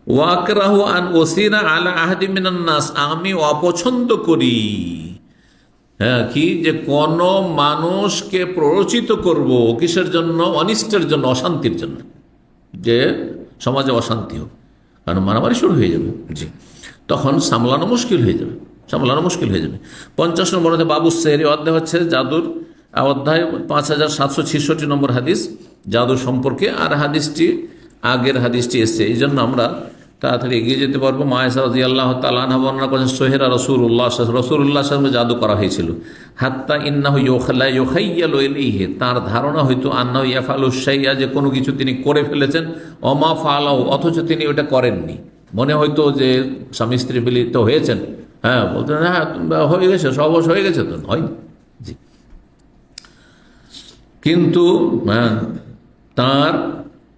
Speaker 1: ওয়াকরাহু আন ওসিরা আলা আহাদি মিনান নাস, আমি অপছন্দ করি কি যে কোন মানুষকে প্ররোচিত করব কিসের জন্য, অনিষ্টের জন্য, অশান্তির জন্য, যে সমাজে অশান্তি হোক, কারণ মারামারি শুরু হয়ে যাবে, জি, তখন সামলানো মুশকিল হয়ে যাবে, 50 নম্বর বাবু সেহরি অধ্যায় হচ্ছে জাদুর অধ্যায়, 5766 নম্বর হাদিস জাদু সম্পর্কে। আর হাদিসটি আগের হাদিসটি এসছে, এই জন্য আমরা তাড়াতাড়ি এগিয়ে যেতে পারবো। মা আয়েশা রাদিয়াল্লাহু তাআলা আনহা বর্ণনা করেছেন, সোহেরা রাসূলুল্লাহ যাদু করা হয়েছিল, হাত্তা ইন্নাহু ইউখাইয়ালু ইলাইহি, তার ধারণা হয়তো আন্নাহু ইয়াফআলু শাইআ, যে কোনো কিছু তিনি করে ফেলেছেন, ওমা ফাআলাহু, অথচ তিনি ওটা করেননি। মনে হয়তো যে স্বামী স্ত্রী মিলিত হয়েছেন, বলতেন হ্যাঁ হয়ে গেছে, সহবাস হয়ে গেছে, তো হয় জি, কিন্তু তার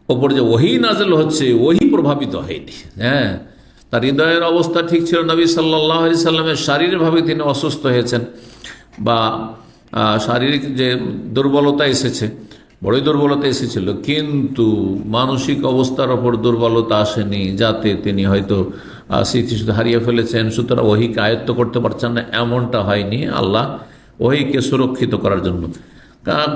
Speaker 1: ওপর যে ওহী নাযিল হচ্ছে, ওহী প্রভাবিত হয়নি। তার হৃদয়ের অবস্থা ঠিক ছিল। নবী সাল্লাল্লাহু আলাইহি সাল্লামের শারীরিকভাবে তিনি অসুস্থ হয়েছেন, বা শারীরিক যে দুর্বলতা এসেছে, বড়ই দুর্বলতা এসেছিল, কিন্তু মানসিক অবস্থার ওপর দুর্বলতা আসেনি, যাতে তিনি হয়তো স্মৃতিশক্তি হারিয়ে ফেলেছেন, সুতরাং ওহীকে আয়ত্ত করতে পারছেন না, এমনটা হয়নি। আল্লাহ ওহীকে সুরক্ষিত করার জন্য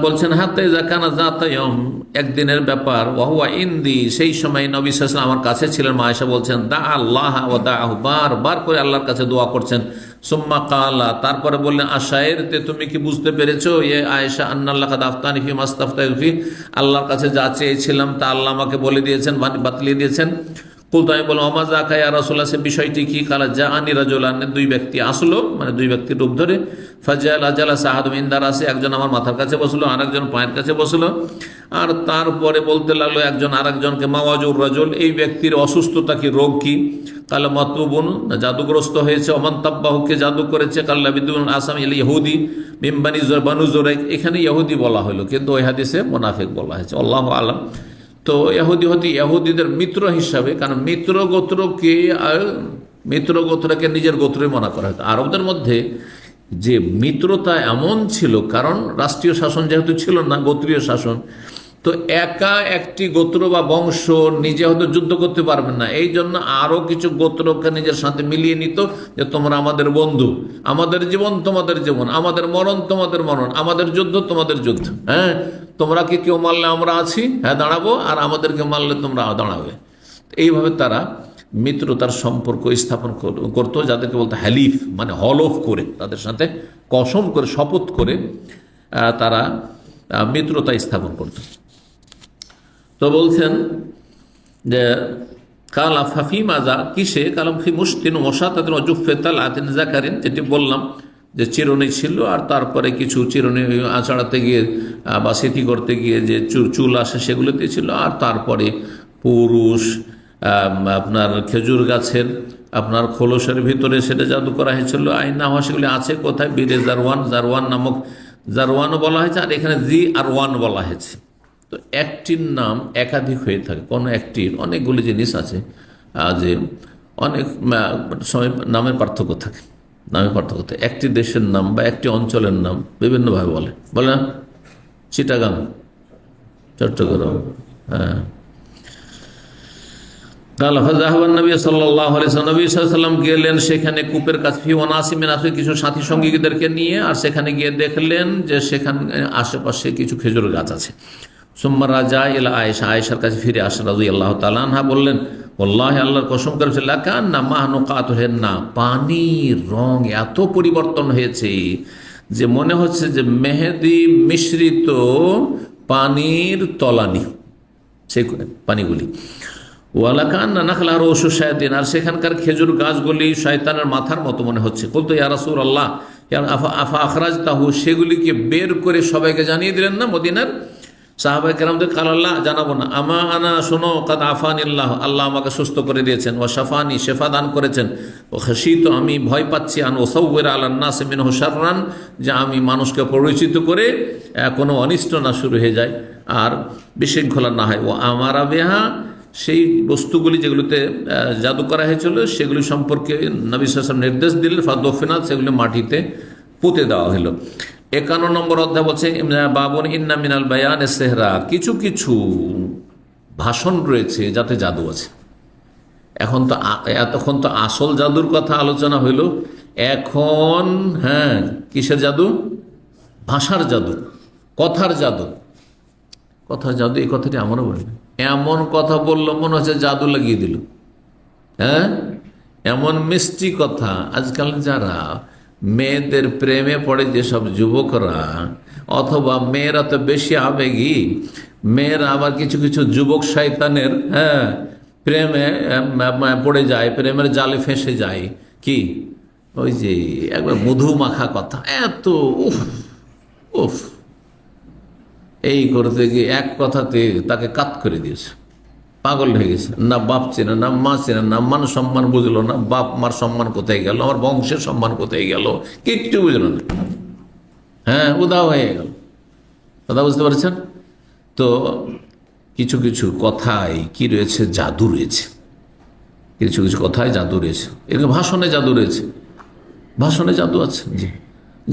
Speaker 1: বলছেন, হাতে জাকানা জাতায়ম, একদিনের ব্যাপার, ওয়াহুয়া ইন্দি, সেই সময় নবী সাল্লাল্লাহু আলাইহি ওয়াসাল্লাম আমার কাছে ছিলেন। মা আয়েশা বলছেন, দা আল্লাহ ওয়া দাহু, বারবার করে আল্লাহর কাছে দোয়া করছেন। সুম্মা কালা, তারপরে বললেন, আশায়েরতে, তুমি কি বুঝতে পেরেছো ইয়ে আয়েশা, আন্নাল্লাহ কাদ আফতানি ফি মাস্তাফতানি ফি, আল্লাহর কাছে যা চেয়েছিলাম তা আল্লাহ আমাকে বলে দিয়েছেন, বাতলিয়ে দিয়েছেন। কুলতু, আমি বললাম, ওমা যাকা ইয়া রাসূলুল্লাহ, সে বিষয়টি কি? কালা যা আনি রাজুলান, দুই ব্যক্তি আসলো, মানে দুই ব্যক্তির রূপ ধরে। ফাজালা জালাসা আহাদুম ইনদা রাসি, একজন আমার মাথার কাছে বসলো, আরেকজন পায়ের কাছে বসলো। আর তারপরে বলতে লাগলো একজন আরেকজনকে, মাওয়াজুর রাজুল, এই ব্যক্তির অসুস্থতা কি, রোগ কি? কালা মাতলুবুন, জাদুগ্রস্ত হয়েছে। ওমান তাব্বাহুকে জাদু করেছে। কাল্লা বিদুন আসাম ইল ইহুদি মিন বানু যুরাইক, এখানে ইহুদি বলা হলো, কিন্তু ওই হাদিসে মুনাফিক বলা হয়েছে, আল্লাহু আলাম। তো ইহুদিদের মিত্র হিসাবে, কারণ মিত্র গোত্রকে নিজের গোত্রই মনে করা হতো। আরবদের মধ্যে যে মিত্রতা এমন ছিল, কারণ রাষ্ট্রীয় শাসন যেহেতু ছিল না, গোত্রীয় শাসন, তো একা একটি গোত্র বা বংশ নিজে হয়তো যুদ্ধ করতে পারবেন না, এই জন্য আরও কিছু গোত্রকে নিজের সাথে মিলিয়ে নিত, যে তোমরা আমাদের বন্ধু, আমাদের জীবন তোমাদের জীবন, আমাদের মরণ তোমাদের মরণ, আমাদের যুদ্ধ তোমাদের যুদ্ধ। তোমরা কি কেউ মারলে আমরা আছি, হ্যাঁ দাঁড়াবো, আর আমাদেরকে মারলে তোমরা দাঁড়াবে। এইভাবে তারা মিত্রতার সম্পর্ক স্থাপন করতো, যাদেরকে বলতো হ্যালিফ, মানে হলফ করে, তাদের সাথে কসম করে, শপথ করে তারা মিত্রতা স্থাপন করত। তো বলছেন যে কালা ফাফি মাজা কিসে, কালাম ফি মুস্তিন মশা তাদের অজুফেতাল আতিন জাকারিন, যেটি বললাম যে চিরুনি ছিল, আর তারপরে কিছু চিরুনি আঁচড়াতে গিয়ে বা স্মৃতি করতে গিয়ে যে চুল আসে সেগুলোতে ছিল, আর তারপরে পুরুষ আপনার খেজুর গাছের আপনার খোলসের ভিতরে সেটা জাদু করা হয়েছিল। আইনা হওয়া সেগুলি আছে কোথায়, বীরে জারওয়ান, জারওয়ান নামক, জারওয়ানও বলা হয়েছে, আর এখানে জি আর ওয়ান বলা হয়েছে। তো একটির নাম একাধিক হয়ে থাকে, কোনো একটির অনেকগুলি জিনিস আছে, যে অনেক সময় নামের পার্থক্য থাকে, নামের পার্থক্য থাকে। একটি দেশের নাম বা একটি অঞ্চলের নাম বিভিন্নভাবে বলে না, চিটাগাং, চট্টগ্রাম, হ্যাঁ। গেলেন সেখানে কূপের কাছে, কিছু সাথী সঙ্গীদেরকে নিয়ে, আর সেখানে গিয়ে দেখলেন যে সেখানে আশেপাশে কিছু খেজুর গাছ আছে। সুম্মা রাজা ইলা আয়েশা, আয়েশার কাছে ফিরে আসা রাদিয়াল্লাহু তাআলা আনহা বললেন, ওয়াল্লাহি আল্লাহর কসম করেছে, লাকান্না মাহনুকাতুহুন্না, পানির রং এত পরিবর্তন হয়েছে যে মনে হচ্ছে যে মেহেদি মিশ্রিত পানির তলানি সেই পানিগুলি। ওয়ালাকান্না নাখলা রউসু শায়াতিন, আর সেখানকার খেজুর গাছগুলি শয়তানের মাথার মতো মনে হচ্ছে। বলতো ইয়া রাসূলুল্লাহ, আফা আখরাজতাহু, সেগুলিকে বের করে সবাইকে জানিয়ে দিলেন না মদিনার সাহাবায়ে কেরামদের? কালাল্লাহ, জানাবো না। আমা আনা, শোনো, কাদ আফানিল্লাহ, আল্লাহ আমাকে সুস্থ করে দিয়েছেন, ও শাফানি, শেফা দান করেছেন, ও খাশিত, আমি ভয় পাচ্ছি, আন ওসাউরা আলান নাস মিনহু শাররান, যে আমি মানুষকে পরিচিত করে কোনো অনিষ্ট না শুরু হয়ে যায় আর বিশৃঙ্খলা না হয়। ও আমারা বেহা, সেই বস্তুগুলি যেগুলিতে জাদু করা হয়েছিল সেগুলি সম্পর্কে নবী সাল্লাল্লাহু আলাইহি ওয়াসাল্লাম নির্দেশ দিলেন, ফাদফিনাত, সেগুলি মাটিতে পুঁতে দেওয়া হলো। 51 নম্বর অধ্যায় বলছে, বাবুন ইন্না মিনাল বায়ানে সেহরা, কিছু কিছু ভাষণ রয়েছে যাতে জাদু আছে। এতক্ষণ তো আসল জাদুর কথা আলোচনা হইল, এখন হ্যাঁ কিসের জাদু? ভাষার জাদু, কথার জাদু। কথার জাদু, এই কথাটি আমারও বলি, এমন কথা বললো মনে হচ্ছে জাদু লাগিয়ে দিল। হ্যাঁ, এমন মিষ্টি কথা। আজকাল যারা মেয়েদের প্রেমে পড়ে, যেসব যুবকরা, অথবা মেয়েরা তো বেশি আবেগী, মেয়েরা আবার কিছু কিছু যুবক শয়তানের প্রেমে পড়ে যায়, প্রেমের জালে ফেঁসে যায়। কি ওই যে একবার মধু মাখা কথা, এত উফ উফ, এই করতে গিয়ে এক কথাতে তাকে কাত করে দিয়েছে, পাগল হয়ে গেছে। না বাপ চেনে, না মা চেনে, না মান সম্মান বুঝলো না, বাপ মার সম্মান কোথায় গেল, আমার বংশের সম্মান কোথায় গেল, কিচ্ছু বুঝলো না। হ্যাঁ, উদাও হয়ে গেল। কথা বুঝতে পারছেন তো? কিছু কিছু কথায় কি রয়েছে? জাদু রয়েছে। কিছু কিছু কথায় জাদু রয়েছে, এরকম ভাষণে জাদু রয়েছে, ভাষণে জাদু আছে। জি,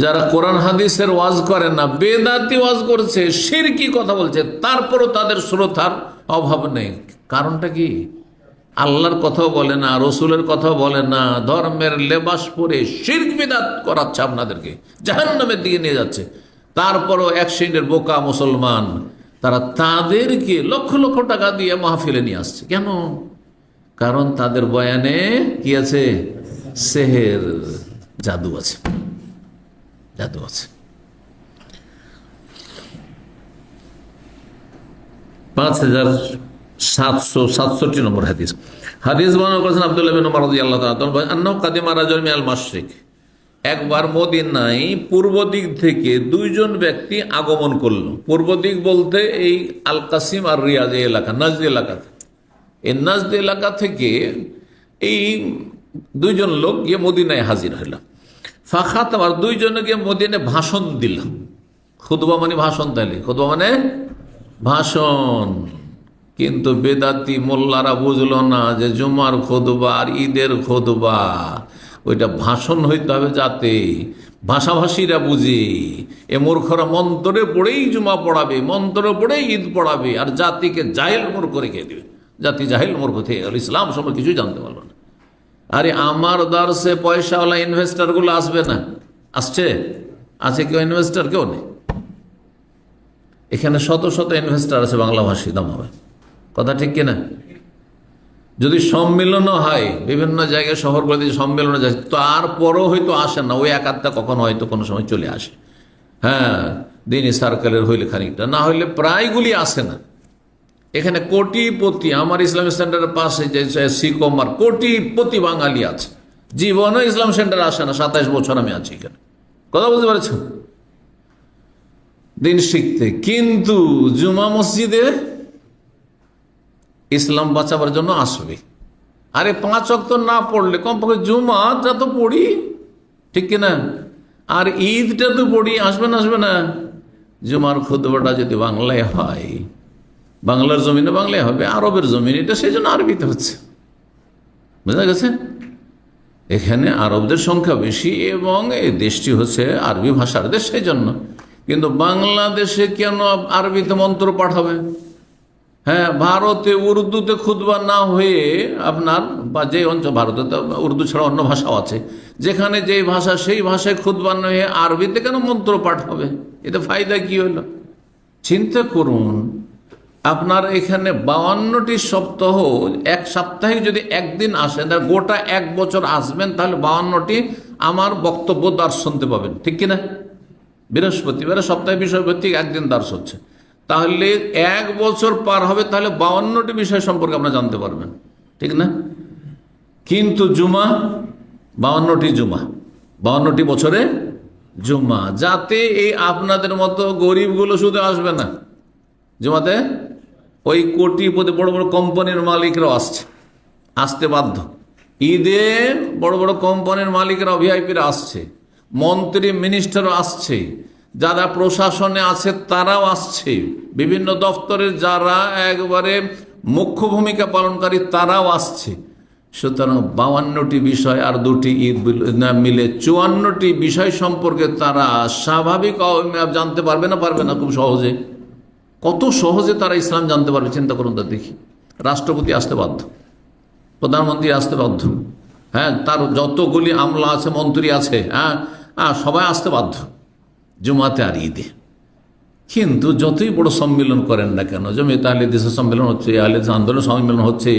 Speaker 1: যারা কোরআন হাদিসের ওয়াজ করে না, বেদাতি ওয়াজ করছে, শিরকি কথা বলছে, তারপরও তাদের শ্রোতার অভাব নেই। কারণটা কি? আল্লাহর কথাও বলে না, রসুলের কথাও বলে না, ধর্মের লেবাস পরে শিরক বিদআত করাচ্ছে, আপনাদেরকে জাহান্নামের দিকে নিয়ে যাচ্ছে। তারপরও এক শ্রেণীর বোকা মুসলমান, তারা তাদেরকে লক্ষ লক্ষ টাকা দিয়ে মাহফিলে নিয়ে আসছে। কেন? কারণ তাদের বয়ানে কি আছে? সেহের, জাদু আছে, জাদু আছে। 5767 নম্বর হাদিস। হাদিস বর্ণনা করেছেন আব্দুল্লাহ বিন উমর রাদিয়াল্লাহু তাআলা আন্নাহু কাদিমা রাজুলুন মিনাল মাশরিক, একবার মদিনায় পূর্ব দিক থেকে দুইজন ব্যক্তি আগমন করল। পূর্ব দিক বলতে এই আল কাসিম আর রিয়াজ এই এলাকা, নাজদ এলাকা। এই নাজদ এলাকা থেকে এই দুইজন লোক গিয়ে মদিনায় হাজির হইল। ফাখাত, আর দুইজনে গিয়ে মদিনায় ভাষণ দিল। খুতবা মানে ভাষণ, তাইলে খুতবা মানে ভাষণ। কিন্তু বেদাতি মোল্লারা বুঝলো না যে জুমার খুতবা আর ঈদের খুতবা ওইটা ভাষণ হইতে হবে, যাতে ভাষাভাষীরা বুঝে। এ মূর্খরা মন্ত্রে পড়েই জুমা পড়াবে, মন্ত্রে পড়েই ঈদ পড়াবে, আর জাতিকে জাহিল মূর্খ রেখে দেবে। জাতি জাহিল মূর্খ থেকে গেল, ইসলাম সম্পর্কে কিছুই জানতে পারলো না। আরে আমার দার্সে পয়সাওয়ালা ইনভেস্টারগুলো আসবে না? আসছে? আছে কেউ ইনভেস্টার? কেউ নেই। এখানে শত শত ইনভেস্টার আছে বাংলাভাষী, দাম হবে। কথা ঠিক কিনা? যদি সম্মেলনও হয় বিভিন্ন জায়গায়, শহরগুলোতে সম্মেলনে যায়, তারপরও হয়তো আসে না, ওই একাধটা কখনো হয়তো কোনো সময় চলে আসে। হ্যাঁ, দিনই সার্কেলের হইলে খানিকটা, না হইলে প্রায়গুলি আসে না। এখানে কোটিপতি, আমার ইসলামিক সেন্টারের পাশে যে সিকমার, কোটিপতি বাঙালি আছে, জীবনও ইসলাম সেন্টার আসে না। 27 বছর আমি আছি এখানে, কথা বুঝতে পারছো, দিন শিখতে। কিন্তু জুমা মসজিদে ইসলাম বাঁচাবার জন্য আসবে। আরে 5 ওয়াক্ত না পড়লে কমপক্ষে জুমাটা তো পড়ি, ঠিক কিনা? আর ঈদটা তো পড়ি, আসবে না? জুমার খুতবাটা যদি বাংলায় হয়, বাংলার জমিনে বাংলায় হবে, আরবের জমিনে এটা সেই জন্য আরবিতে হচ্ছে, বুঝা গেছে? এখানে আরবদের সংখ্যা বেশি এবং এই দেশটি হচ্ছে আরবি ভাষার দেশ, সেই জন্য। কিন্তু বাংলাদেশে কেন আরবিতে মন্ত্র পাঠাবে? হ্যাঁ, ভারতে উর্দুতে খুতবা না হয়ে আপনার, বা যে অঞ্চল, ভারতে তো উর্দু ছাড়া অন্য ভাষাও আছে, যেখানে যেই ভাষা সেই ভাষায় খুতবা না হয়ে আরবিতে কেন মন্ত্র পাঠ হবে? এতে ফায়দা কি হলো? চিন্তা করুন, আপনার এখানে 52টি সপ্তাহ, এক সপ্তাহে যদি একদিন আসেন, গোটা 1 বছর আসবেন, তাহলে 52টি আমার বক্তব্য দার্স শুনতে পাবেন, ঠিক কিনা? বৃহস্পতিবারে সপ্তাহে বিষয়ভিত্তিক একদিন দার্স হচ্ছে, তাহলে 1 বছর পার হবে, তাহলে 52টি বিষয় সম্পর্কে আপনারা জানতে পারবেন, ঠিক না? কিন্তু জুমা 52টি জুমা, 52টি বছরে জুমা, যাতে এই আপনাদের মতো গরিবগুলো শুধু আসবে না জুমাতে, ওই কোটিপতি বড় বড় কোম্পানির মালিকরাও আসতে বাধ্য। ঈদে বড় বড় কোম্পানির মালিকরা, ভিআইপিরা আসছে, মন্ত্রী মিনিস্টারও আসছে, যারা প্রশাসনে আছে তারাও আসছে, বিভিন্ন দপ্তরের যারা একবারে মুখ্য ভূমিকা পালনকারী তারাও আসছে। সুতরাং 52টি বিষয় আর 2টি ঈদ মিলে 54টি বিষয় সম্পর্কে তারা স্বাভাবিক জানতে পারবে না? খুব সহজে, কত সহজে তারা ইসলাম জানতে পারবে, চিন্তা করুন। তা দেখি, রাষ্ট্রপতি আসতে বাধ্য, প্রধানমন্ত্রী আসতে বাধ্য, হ্যাঁ, তার যতগুলি আমলা আছে, মন্ত্রী আছে, হ্যাঁ, সবাই আসতে বাধ্য জুমাতে আর ঈদে। কিন্তু যতই বড় সম্মেলন করেন না কেন, জমিয়ত আহলে হাদিসের সম্মেলন হচ্ছে, আহলে হাদিস আন্দোলন সম্মেলন হচ্ছে,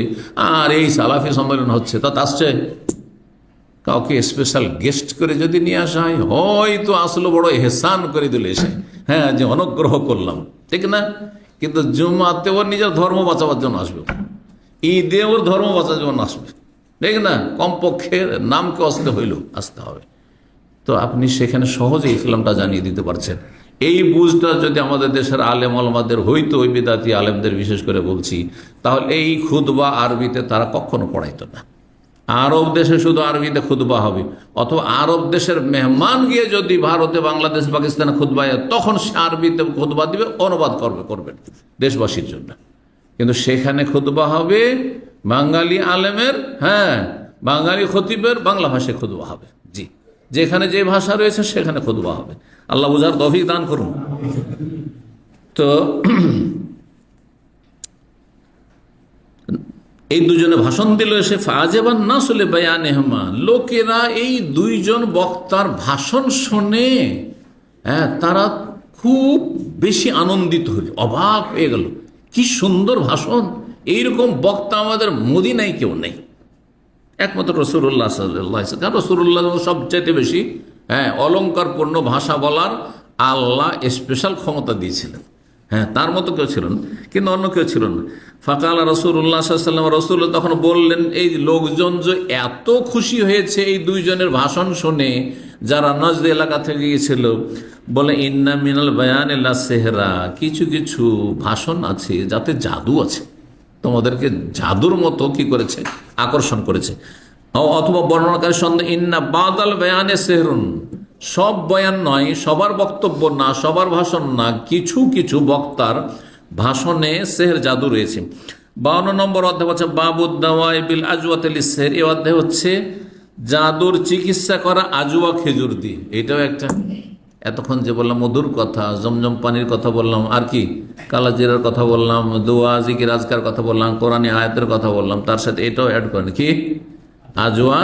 Speaker 1: আর এই সালাফি সম্মেলন হচ্ছে, তা আসছে কাউকে স্পেশাল গেস্ট করে যদি নিয়ে আসা হয়, হয়তো আসলো বড় এহসান করে দিলে এসে, হ্যাঁ, যে অনুগ্রহ করলাম, ঠিক না? কিন্তু জুমাতে ওর নিজের ধর্ম বাঁচাবার জন্য আসবে, ঈদে ওর ধর্ম বাঁচার জন্য আসবে, ঠিক না? কমপক্ষে নামকে আসতে হবে। তো আপনি সেখানে সহজে ইসলামটা জানিয়ে দিতে পারছেন। এই বুঝটা যদি আমাদের দেশের আলেম আলমাদের হইতো, ওই বিদাতি আলেমদের বিশেষ করে বলছি, তাহলে এই খুতবা আরবিতে তারা কখনো পড়াইতো না। আরব দেশে শুধু আরবিতে খুতবা হবে, অথবা আরব দেশের মেহমান গিয়ে যদি ভারতে, বাংলাদেশ, পাকিস্তানে খুতবা, তখন সে আরবিতে খুতবা দিবে, অনুবাদ করবেন দেশবাসীর জন্য। কিন্তু সেখানে খুতবা হবে বাঙালি আলেমের, হ্যাঁ, বাঙালি খতিবের, বাংলা ভাষায় খুতবা হবে। জি, যেখানে যে ভাষা রয়েছে সেখানে খুতবা হবে। আল্লাহ বুঝার তৌফিক দান করুন। তো এই দুজনে ভাষণ দিল এসে, ফাজেবান না শুলে বায়ানেহমা, লোকেরা এই 2জন বক্তার ভাষণ শুনে, হ্যাঁ, তারা খুব বেশি আনন্দিত হইল, অবাক হয়ে গেল, কি সুন্দর ভাষণ, এইরকম বক্তা আমাদের মদিনায় কেউ নেই, একমাত্র রাসূলুল্লাহ সাল্লাল্লাহু আলাইহি ওয়াসাল্লাম। রাসূলুল্লাহ সবচাইতে বেশি, হ্যাঁ, অলঙ্কারপূর্ণ ভাষা বলার আল্লাহ স্পেশাল ক্ষমতা দিয়েছিলেন, হ্যাঁ, তার মতো কেউ ছিল না, কিন্তু অন্য কেউ ছিল না। ফাকাল রাসূলুল্লাহ সাল্লাল্লাহু আলাইহি ওয়াসাল্লাম, রাসূল তখন বললেন, এই লোকজন যে এত খুশি হয়েছে এই 2জনের ভাষণ শুনে, যারা নজদ এলাকা থেকে গিয়েছিল, বলে, ইন্না মিনাল বায়ানি লা সিহরা, কিছু কিছু ভাষণ আছে যাতে জাদু আছে, তোমাদেরকে জাদুর মতো কি করেছে, আকর্ষণ করেছে। অথবা বর্ণনাকারী সন্দেহ, ইন্না বাদাল বয়ানে সেহরুন, সব বয়ান নয়, সবার বক্তব্য না, সবার ভাষণ না, কিছু কিছু বক্তার ভাষণে সেহর, জাদু রয়েছে। 52 নম্বর অধ্যায় হচ্ছে বাবুদ্দাওয়াই বিল আজওয়াতিল সেহর। এই অধ্যায় হচ্ছে জাদুর চিকিৎসা করা আজওয়া, খেজুর দিয়ে। এটাও একটা, এতক্ষণ যে বললাম মধুর কথা, জমজম পানির কথা বললাম, আর কি কালাজিরার কথা বললাম, দোয়া জিকির আজকার কথা বললাম, কোরআনী আয়াতের কথা বললাম, তার সাথে এটাও অ্যাড করেন, কি আজওয়া,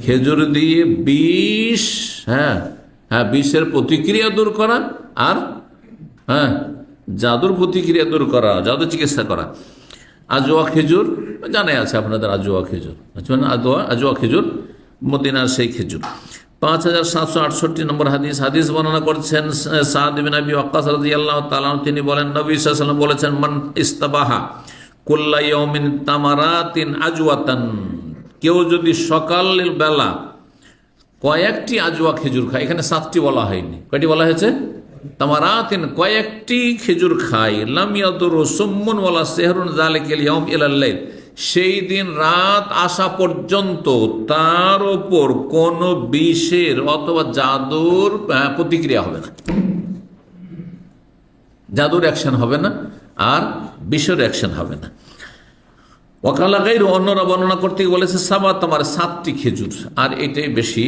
Speaker 1: খেজুর দিয়ে বিষ, হ্যাঁ, বিষের প্রতিক্রিয়া দূর করা, আর হ্যাঁ, জাদুর প্রতিক্রিয়া দূর করা, জাদু চিকিৎসা করা। আজোয়া খেজুর জানাই আছে আপনাদের, আজোয়া খেজুর, আজোয়া খেজুর মদিনার সেই খেজুর। 5768 নম্বর হাদিস। হাদিস বর্ণনা করছেন সাদ বিন আবি ওয়াক্কাস রাদিয়াল্লাহু তাআলা, তিনি বলেন নবী সাল্লাল্লাহু আলাইহি ওয়াসাল্লাম বলেছেন, মান ইস্তাবাহা কুল্লা ইয়াউমিন তামারাতিন আজওয়াতান, কেউ যদি সকাল বেলা কয়েকটি আজওয়া খেজুর খায়, এখানে 7টি বলা হয়নি, কয়টি বলা হয়েছে? তামারাতিন, কয়েকটি খেজুর খায়, লাম ইয়াদুরু সুম্মুন ওয়ালা সিহরুন যালিকাল ইয়াউম ইলাল লাইল, সেই দিন রাত আসা পর্যন্ত তার ওপর কোনো বিষের অথবা জাদুর প্রতিক্রিয়া হবে না, জাদুর অ্যাকশন হবে না, আর বিষের অ্যাকশন হবে না। ওয়াকালা গায়রু, অন্যরা বর্ণনা করতে বলেছে সাবাত, আমার 7টি খেজুর, আর এটাই বেশি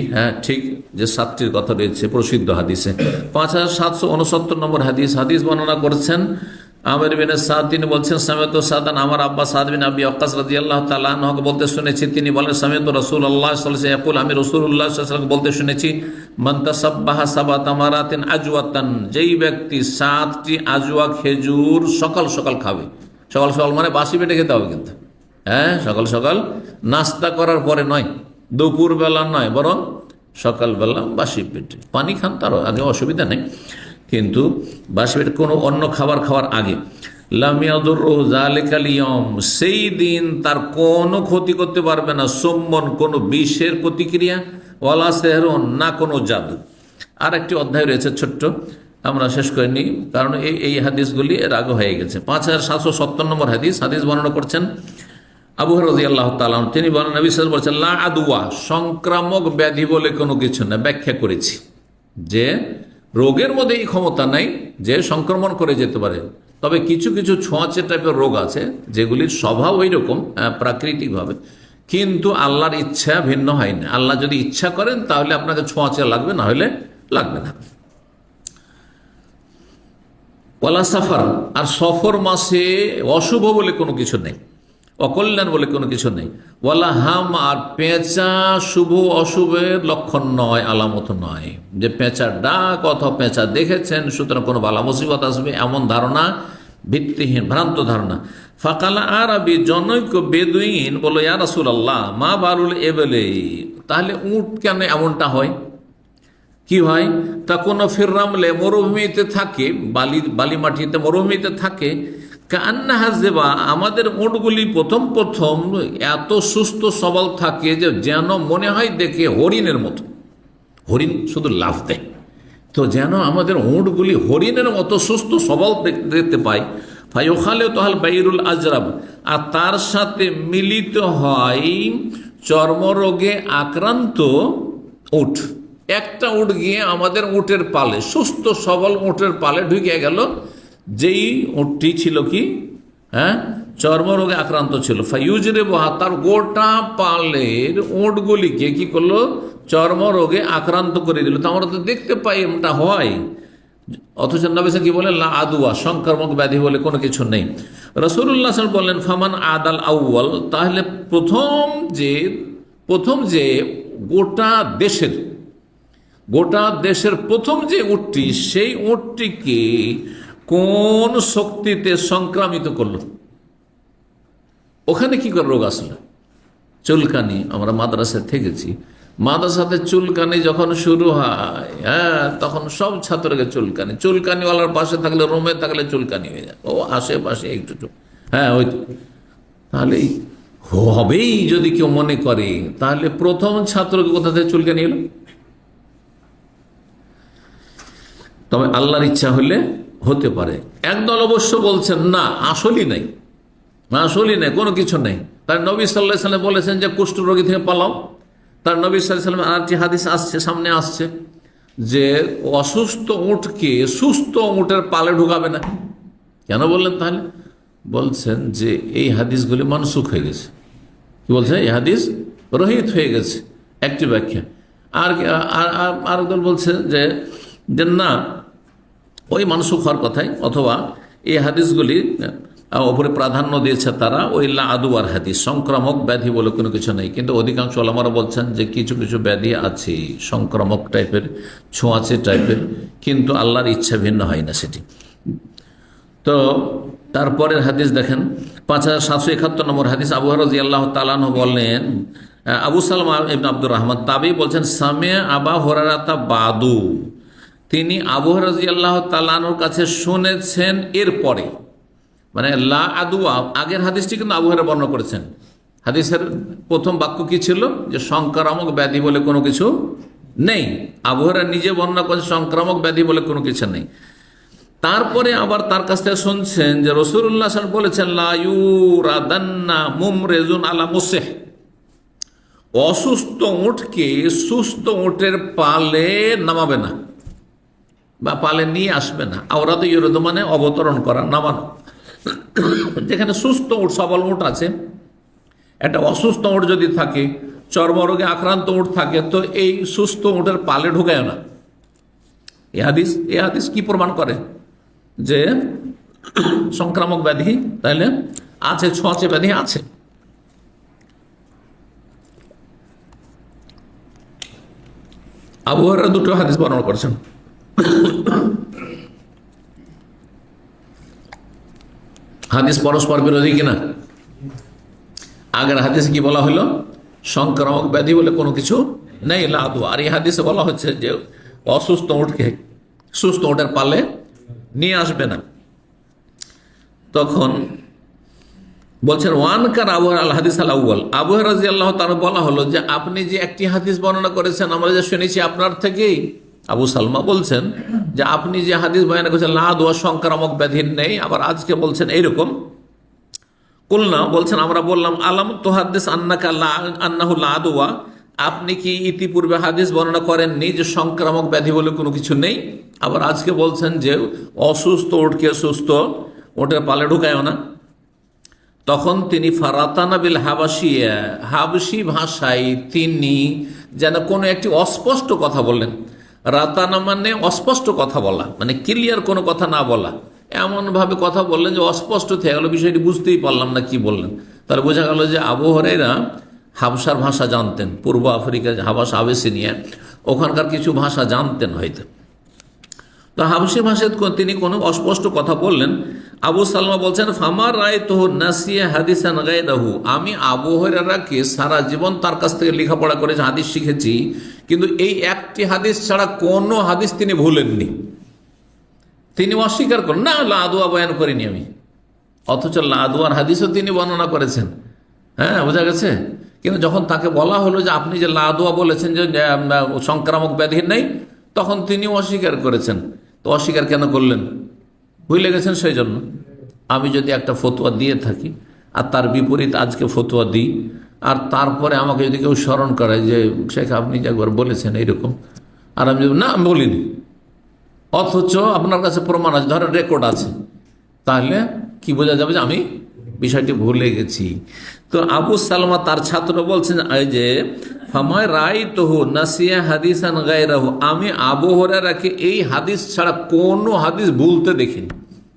Speaker 1: ঠিক যে 7টির কথা রয়েছে প্রসিদ্ধ হাদিসে। 5769 নম্বর হাদিস। হাদিস বর্ণনা করছেন আমির বিন সাদ, তিনি বলছেন সামিতু সাদান, আমার আব্বা সাদ বিন আবি ওয়াক্কাস রাদিয়াল্লাহু তাআলা আনহু বলতে শুনেছি, তিনি বলেন সামিতু রাসূলুল্লাহ সাল্লাল্লাহু আলাইহি ওয়াসাল্লাম ইয়াকুল, আমি রাসূলুল্লাহ সাল্লাল্লাহু আলাইহি ওয়াসাল্লাম বলতে শুনেছি, মান তাসাব্বাহা সাবা তামারাতিন আজওয়াতান, যেই ব্যক্তি 7টি আজওয়া খেজুর সকাল সকাল খাবে, সকাল সকাল মানে বাসি পেটে খেতে হবে কিন্তু, সকাল সকাল নাস্তা করার পরে নয়, দুপুর বেলা নয়, বরং সকালবেলা বাসি পেটে। পানি খান তারও আগে, অসুবিধা নেই, কিন্তু বাসি পেটে কোনো অন্য খাবার খাওয়ার আগে। লাম ইয়াদুররু যালিকাল ইয়াউম, সেই দিন তার কোনো ক্ষতি করতে পারবে না, সুম্মন, কোনো বিষের প্রতিক্রিয়া, ওয়ালা সিহরুন, না কোনো জাদু। আর একটি অধ্যায় রয়েছে ছোট্ট, আমরা শেষ করিনি, কারণ এই হাদিসগুলি এর আগে হয়ে গেছে। 5770 নম্বর হাদিস। হাদিস বর্ণনা করছেন আবু হুরায়রা রাদিয়াল্লাহু তাআলা, তিনি বলেন নবী সাল্লাল্লাহু আলাইহি ওয়াসাল্লাম বলেছেন, লা আদওয়া, সংক্রামক ব্যাধি বলে কোনো কিছু না। ব্যাখ্যা করেছি যে রোগের মধ্যে এই ক্ষমতা নাই যে সংক্রমণ করে যেতে পারে, তবে কিছু কিছু ছোঁয়াচে টাইপের রোগ আছে যেগুলির স্বভাব ওই রকম প্রাকৃতিকভাবে, কিন্তু আল্লাহর ইচ্ছা ভিন্ন হয় না। আল্লাহ যদি ইচ্ছা করেন তাহলে আপনাকে ছোঁয়াচে লাগবে, না হলে লাগবে না। ওয়ালা সাফার, আর সফর মাসে অশুভ বলে কোনো কিছু নেই, অকল্যাণ বলে কোনো কিছু নেই। ওয়ালা হাম, আর পেঁচা শুভ অশুভের লক্ষণ নয়, আলামত নয়, যে পেঁচার ডাক অথবা পেঁচা দেখেছেন সুতরাং কোনো বালা মুসিবত আসবে, এমন ধারণা ভিত্তিহীন, ভ্রান্ত ধারণা। ফাকালা আরবি, জনৈক বেদুইন বলল, ইয়া রাসূলুল্লাহ মা বারুল এবেলে, তাহলে উট কেন এমনটা হয়, কি হয়? তা কোনো ফিররামলে, মরুভূমিতে থাকে, বালি মাটিতে মরুভূমিতে থাকে, কান্না হাজেবা, আমাদের উটগুলি প্রথম প্রথম এত সুস্থ সবল থাকে যে যেন মনে হয় দেখে হরিণের মতো, হরিণ শুধু লাফ দেয়, তো যেন আমাদের উটগুলি হরিণের মতো সুস্থ সবল দেখতে পাই। ফায়ুখালে তোহাল বাইরুল আজরাব, আর তার সাথে মিলিত হয় চর্মরোগে আক্রান্ত উট। একটা উট গিয়ে আমাদের উটের পালে, সুস্থ সবল উটের পালে ঢুকে গেল, যেই উটটি ছিল কি চর্মরোগে আক্রান্ত ছিল। ফাইউজরে বহা, তার গোটা পালের উটগুলিকে কি করলো, চর্মরোগে আক্রান্ত করে দিল। তো আমরা তো দেখতে পাই এমনটা হয়, অথচ নবী কি বলেন, লা আদওয়া, সংক্রামক ব্যাধি বলে কোনো কিছু নেই। রাসূলুল্লাহ সাল্লাল্লাহু আলাইহি ওয়াসাল্লাম বললেন, ফামান আদাল আউয়াল, তাহলে প্রথম যে গোটা দেশের প্রথম যে উটটি, সেই উটটিকে কোন শক্তিতে সংক্রামিত করলো, ওখানে কি করে রোগ আসলো? চুলকানি। আমরা মাদ্রাসায় থেকেছি, মাদ্রাসাতে চুলকানি যখন শুরু হয়, তখন সব ছাত্রকে চুলকানিওয়ালার পাশে থাকলে, রুমে থাকলে চুলকানি হয়ে যায়, ও আশেপাশে একটু ওই তো। তাহলে হবেই যদি কেউ মনে করে, তাহলে প্রথম ছাত্রকে কোথা থেকে চুলকানি এলো? তবে আল্লাহর ইচ্ছা হলে হতে পারে। একদল অবশ্য বলছেন না, আসলই নাই, কোনো কিছু নেই। তার নবী সাল্লাল্লাহু আলাইহি ওয়াসাল্লাম বলেছেন যে কুষ্ঠরোগী থেকে পালাও। তার নবী সাল্লাল্লাহু আলাইহি ওয়াসাল্লাম আরেকটি হাদিস সামনে আসছে যে অসুস্থ উটকে সুস্থ উটের পালে ঢুকাবে না। কেন বললেন তাহলে? বলছেন যে এই হাদিসগুলি মানসুখ হয়ে গেছে। কি বলছে? এই হাদিস রহিত হয়ে গেছে, একটি ব্যাখ্যা। আর দল বলছে যে না, ওই মানসুখ হওয়ার কথাই, অথবা এই হাদিসগুলি ওপরে প্রাধান্য দিয়েছে তারা, ওই লা আদওয়ার হাদিস, সংক্রামক ব্যাধি বলে কোনো কিছু নেই। কিন্তু অধিকাংশ ওলামারা বলছেন যে কিছু কিছু ব্যাধি আছে সংক্রামক টাইপের, ছোঁয়াচে টাইপের, কিন্তু আল্লাহর ইচ্ছা ভিন্ন হয় না সেটি। তো তারপরের হাদিস দেখেন 5771 নম্বর হাদিস। আবু হুরায়রা রাদিয়াল্লাহু তাআলা আনহু বলেন, আবু সালমা ইবনে আব্দুর রহমান তাবি বলছেন, সামে আবা হুরায়রা বাদু, তিনি আবু হুরায়রা রাদিয়াল্লাহু তাআলা আনহুর কাছে শুনেছেন এরপরে, মানে লা আদুয়া, আগের হাদিসটি কিন্তু আবু হুরায়রা বর্ণনা করেছেন। হাদিসের প্রথম বাক্য কি ছিল? যে সংক্রামক ব্যাধি বলে কোনো কিছু নেই। আবু হুরায়রা নিজে বর্ণনা করেছেন সংক্রামক ব্যাধি বলে কোনো কিছু নেই। তারপরে আবার তার কাছ থেকে শুনছেন যে রাসূলুল্লাহ সাল্লাল্লাহু আলাইহি ওয়াসাল্লাম বলেছেন, লা ইউরাদান্না মুমরিজুন আলা মুসিহ, অসুস্থ উটকে সুস্থ উটের পালে নামাবে না বা পালে নিয়ে আসবে না। আওরাদ ইউরাদ মানে অবতরণ করা, নামানো। যেখানে সুস্থ উট, সবল উট আছে, একটা অসুস্থ উট যদি থাকে, চর্মরোগে আক্রান্ত উট থাকে, তো এই সুস্থ উটের পালে ঢুকায় না। এই হাদিস কি প্রমাণ করে? যে সংক্রামক ব্যাধি তাইলে আছে, ছোঁয়াচে ব্যাধি আছে। আবু হুরায়রা দুটো হাদিস বর্ণনা করেছেন। হাদিস পরস্পর বিরোধী কিনা? আগের হাদিসে কি বলা হলো? সংক্রামক ব্যাধি বলে কোনো কিছু নেই, লাদু। আর এই হাদিসে বলা হচ্ছে যে অসুস্থ উটকে সুস্থ উটের পালে নিয়ে আসবে না। তখন বলছেন, ওয়ানকার আবু হুরায়রা আল হাদিস আল আউয়াল, আবু হুরায়রা রাদিয়াল্লাহু তাআলা বলা হলো যে আপনি যে একটি হাদিস বর্ণনা করেছেন আমরা যে শুনেছি আপনার থেকেই, আবু সালমা বলছেন যে আপনি যে হাদিস বর্ণনা করেছেন লা দোয়া, সংক্রামক ব্যাধির নেই, আবার আজকে বলছেন এইরকম। কুলনা, বলছেন আমরা বললাম, আলাম তুহাদ্দিস আন্নাকা আন্নাহু লা দোয়া, আপনি কি ইতিপূর্বে হাদিস বর্ণনা করেননি যে সংক্রামক ব্যাধি বলে কোনো কিছু নেই? আবার আজকে বলছেন যে অসুস্থ উটকে সুস্থ ওটের পালে ঢুকায়ও না। তখন তিনি ফারাতানা বিল হাবাসিয়া, হাবশি ভাষায় তিনি যেন কোনো একটি অস্পষ্ট কথা বললেন। রাতানা মানে অস্পষ্ট কথা বলা, মানে ক্লিয়ার কোনো কথা না বলা, এমনভাবে কথা বললেন যে অস্পষ্ট থেকে গেল, বিষয়টি বুঝতেই পারলাম না কি বললেন। তাহলে বোঝা গেল যে আবু হুরায়রা হাবশার ভাষা জানতেন, পূর্ব আফ্রিকা হাবাস আবেসিনিয়া, ওখানকার কিছু ভাষা জানতেন হয়তো। তো হাবশি ভাষায় তিনি কোনো অস্পষ্ট কথা বললেন। আবু সালমা বলছেন, ফামার রায় তো নাসিয়া হাদিসান গায়রাহু, আমি আবু হুরায়রাকে সারা জীবন তার কাছ থেকে লেখাপড়া করেছি, হাদিস শিখেছি, কিন্তু এই একটি হাদিস ছাড়া কোনো হাদিস তিনি ভুলেননি। তিনি অস্বীকার করেন না, লাদুয়া বয়ান করিনি আমি, অথচ লাদুয়ার হাদিসও তিনি বর্ণনা করেছেন। হ্যাঁ, বোঝা গেছে। কিন্তু যখন তাকে বলা হলো যে আপনি যে লাদুয়া বলেছেন যে সংক্রামক ব্যাধি নেই, তখন তিনি অস্বীকার করেছেন। তো অস্বীকার কেন করলেন? ভুলে গেছেন। সেই জন্য আমি যদি একটা ফতোয়া দিয়ে থাকি আর তার বিপরীত আজকে ফতোয়া দিই, আর তারপরে আমাকে যদি কেউ স্মরণ করায় যে শেখ আপনি যে একবার বলেছেন এইরকম, আর আমি যদি না বলিনি, অথচ আপনার কাছে প্রমাণ আছে, ধরেন রেকর্ড আছে, তাহলে কি বোঝা যাবে যে আমি বিষয়টি ভুলে গেছি। তো আবু সালমা তার ছাত্র বলছেন যে ফামায় রাই তহু নাসিয়া হাদিসান গায়রাহু, আমি আবু হুরায়রাকে এই হাদিস ছাড়া কোনো হাদিস ভুলতে দেখিনি।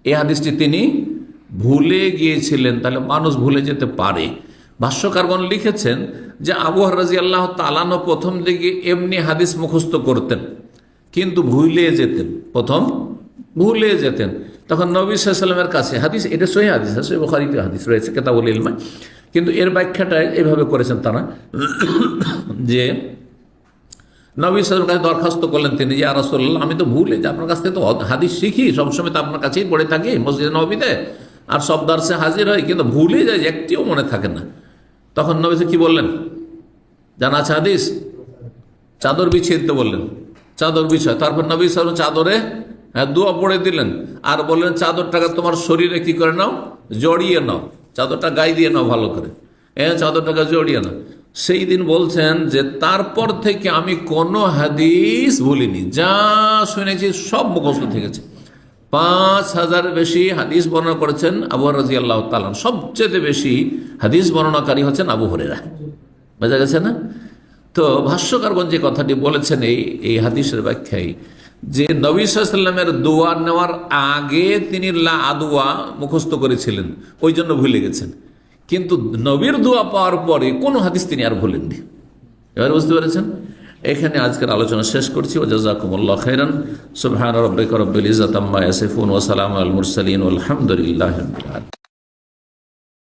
Speaker 1: এই হাদিসটি তিনি ভুলে গিয়েছিলেন। তাহলে মানুষ ভুলে যেতে পারে। ভাষ্যকারগণ লিখেছেন যে আবু হুরায়রা রাদিয়াল্লাহু তাআলা আনহু প্রথম দিকে এমনি হাদিস মুখস্থ করতেন, কিন্তু ভুলে যেতেন, প্রথম ভুলে যেতেন। তখন নবী সাল্লাল্লাহু আলাইহি ওয়াসাল্লামের কাছে হাদিস, এটা সহিহ হাদিস, সহিহ বুখারীতে হাদিস রয়েছে কিতাবুল ইলমে, কিন্তু এর ব্যাখ্যাটা এভাবে করেছেন তারা যে নবী সাল্লাল্লাহু আলাইহি ওয়াসাল্লামের কাছে দরখাস্ত করলেন তিনি যে ইয়া রাসূলুল্লাহ, আমি তো ভুলে যে আপনার কাছ থেকে তো হাদিস শিখি, সবসময় তো আপনার কাছেই পড়ে থাকি মসজিদে নববীতে, আর সব দর্শে হাজির হয়, কিন্তু ভুলে যায়, একটিও মনে থাকে না। তখন নবী কি বললেন জানা আছে হাদিস? চাদর বিছিয়ে দিতে বললেন, চাদর বিছায়। তারপর নবী সাল্লাল্লাহু আলাইহি ওয়াসাল্লাম চাদরে দোয়া পড়ে দিলেন, আর বললেন চাদরটাকে তোমার শরীরে কি করে নাও, জড়িয়ে নাও, চাদরটা গায়ে দিয়ে নাও ভালো করে, চাদরটাকে জড়িয়ে নাও। সেই দিন বলছেন যে তারপর থেকে আমি কোনো হাদিস ভুলিনি, যা শুনেছি সব মুখস্থ থেকেছে। 5000 বেশি হাদিস বর্ণনা করেছেন আবু হুরায়রা রাদিয়াল্লাহু তাআলা। সবচেয়ে বেশি হাদিস বর্ণনাকারী হচ্ছেন আবু হুরায়রা। বোঝা গেছে না? তো ভাষ্যকারগণ যে কথাটি বলেছেন এই হাদিসের ব্যাখ্যায়, যে নবী সাল্লাল্লাহু আলাইহি ওয়াসাল্লামের দোয়া নেওয়ার আগে তিনি লা আদওয়া মুখস্থ করেছিলেন, ওই জন্য ভুলে গেছেন। কিন্তু নবীর দোয়া পাওয়ার পরে কোনো হাদিস তিনি আর ভুলেননি। এবার বুঝতে পেরেছেন? এখানে আজকের আলোচনা শেষ করছি। ও জাযাকুমুল্লাহ খাইরান। সুবহান রাব্বিকা রাব্বিল ইজ্জাতি আম্মা ইয়াসিফুন ওয়া সালামুন আলাল মুরসালিন ওয়ালহামদুলিল্লাহি রাব্বিল আলামিন।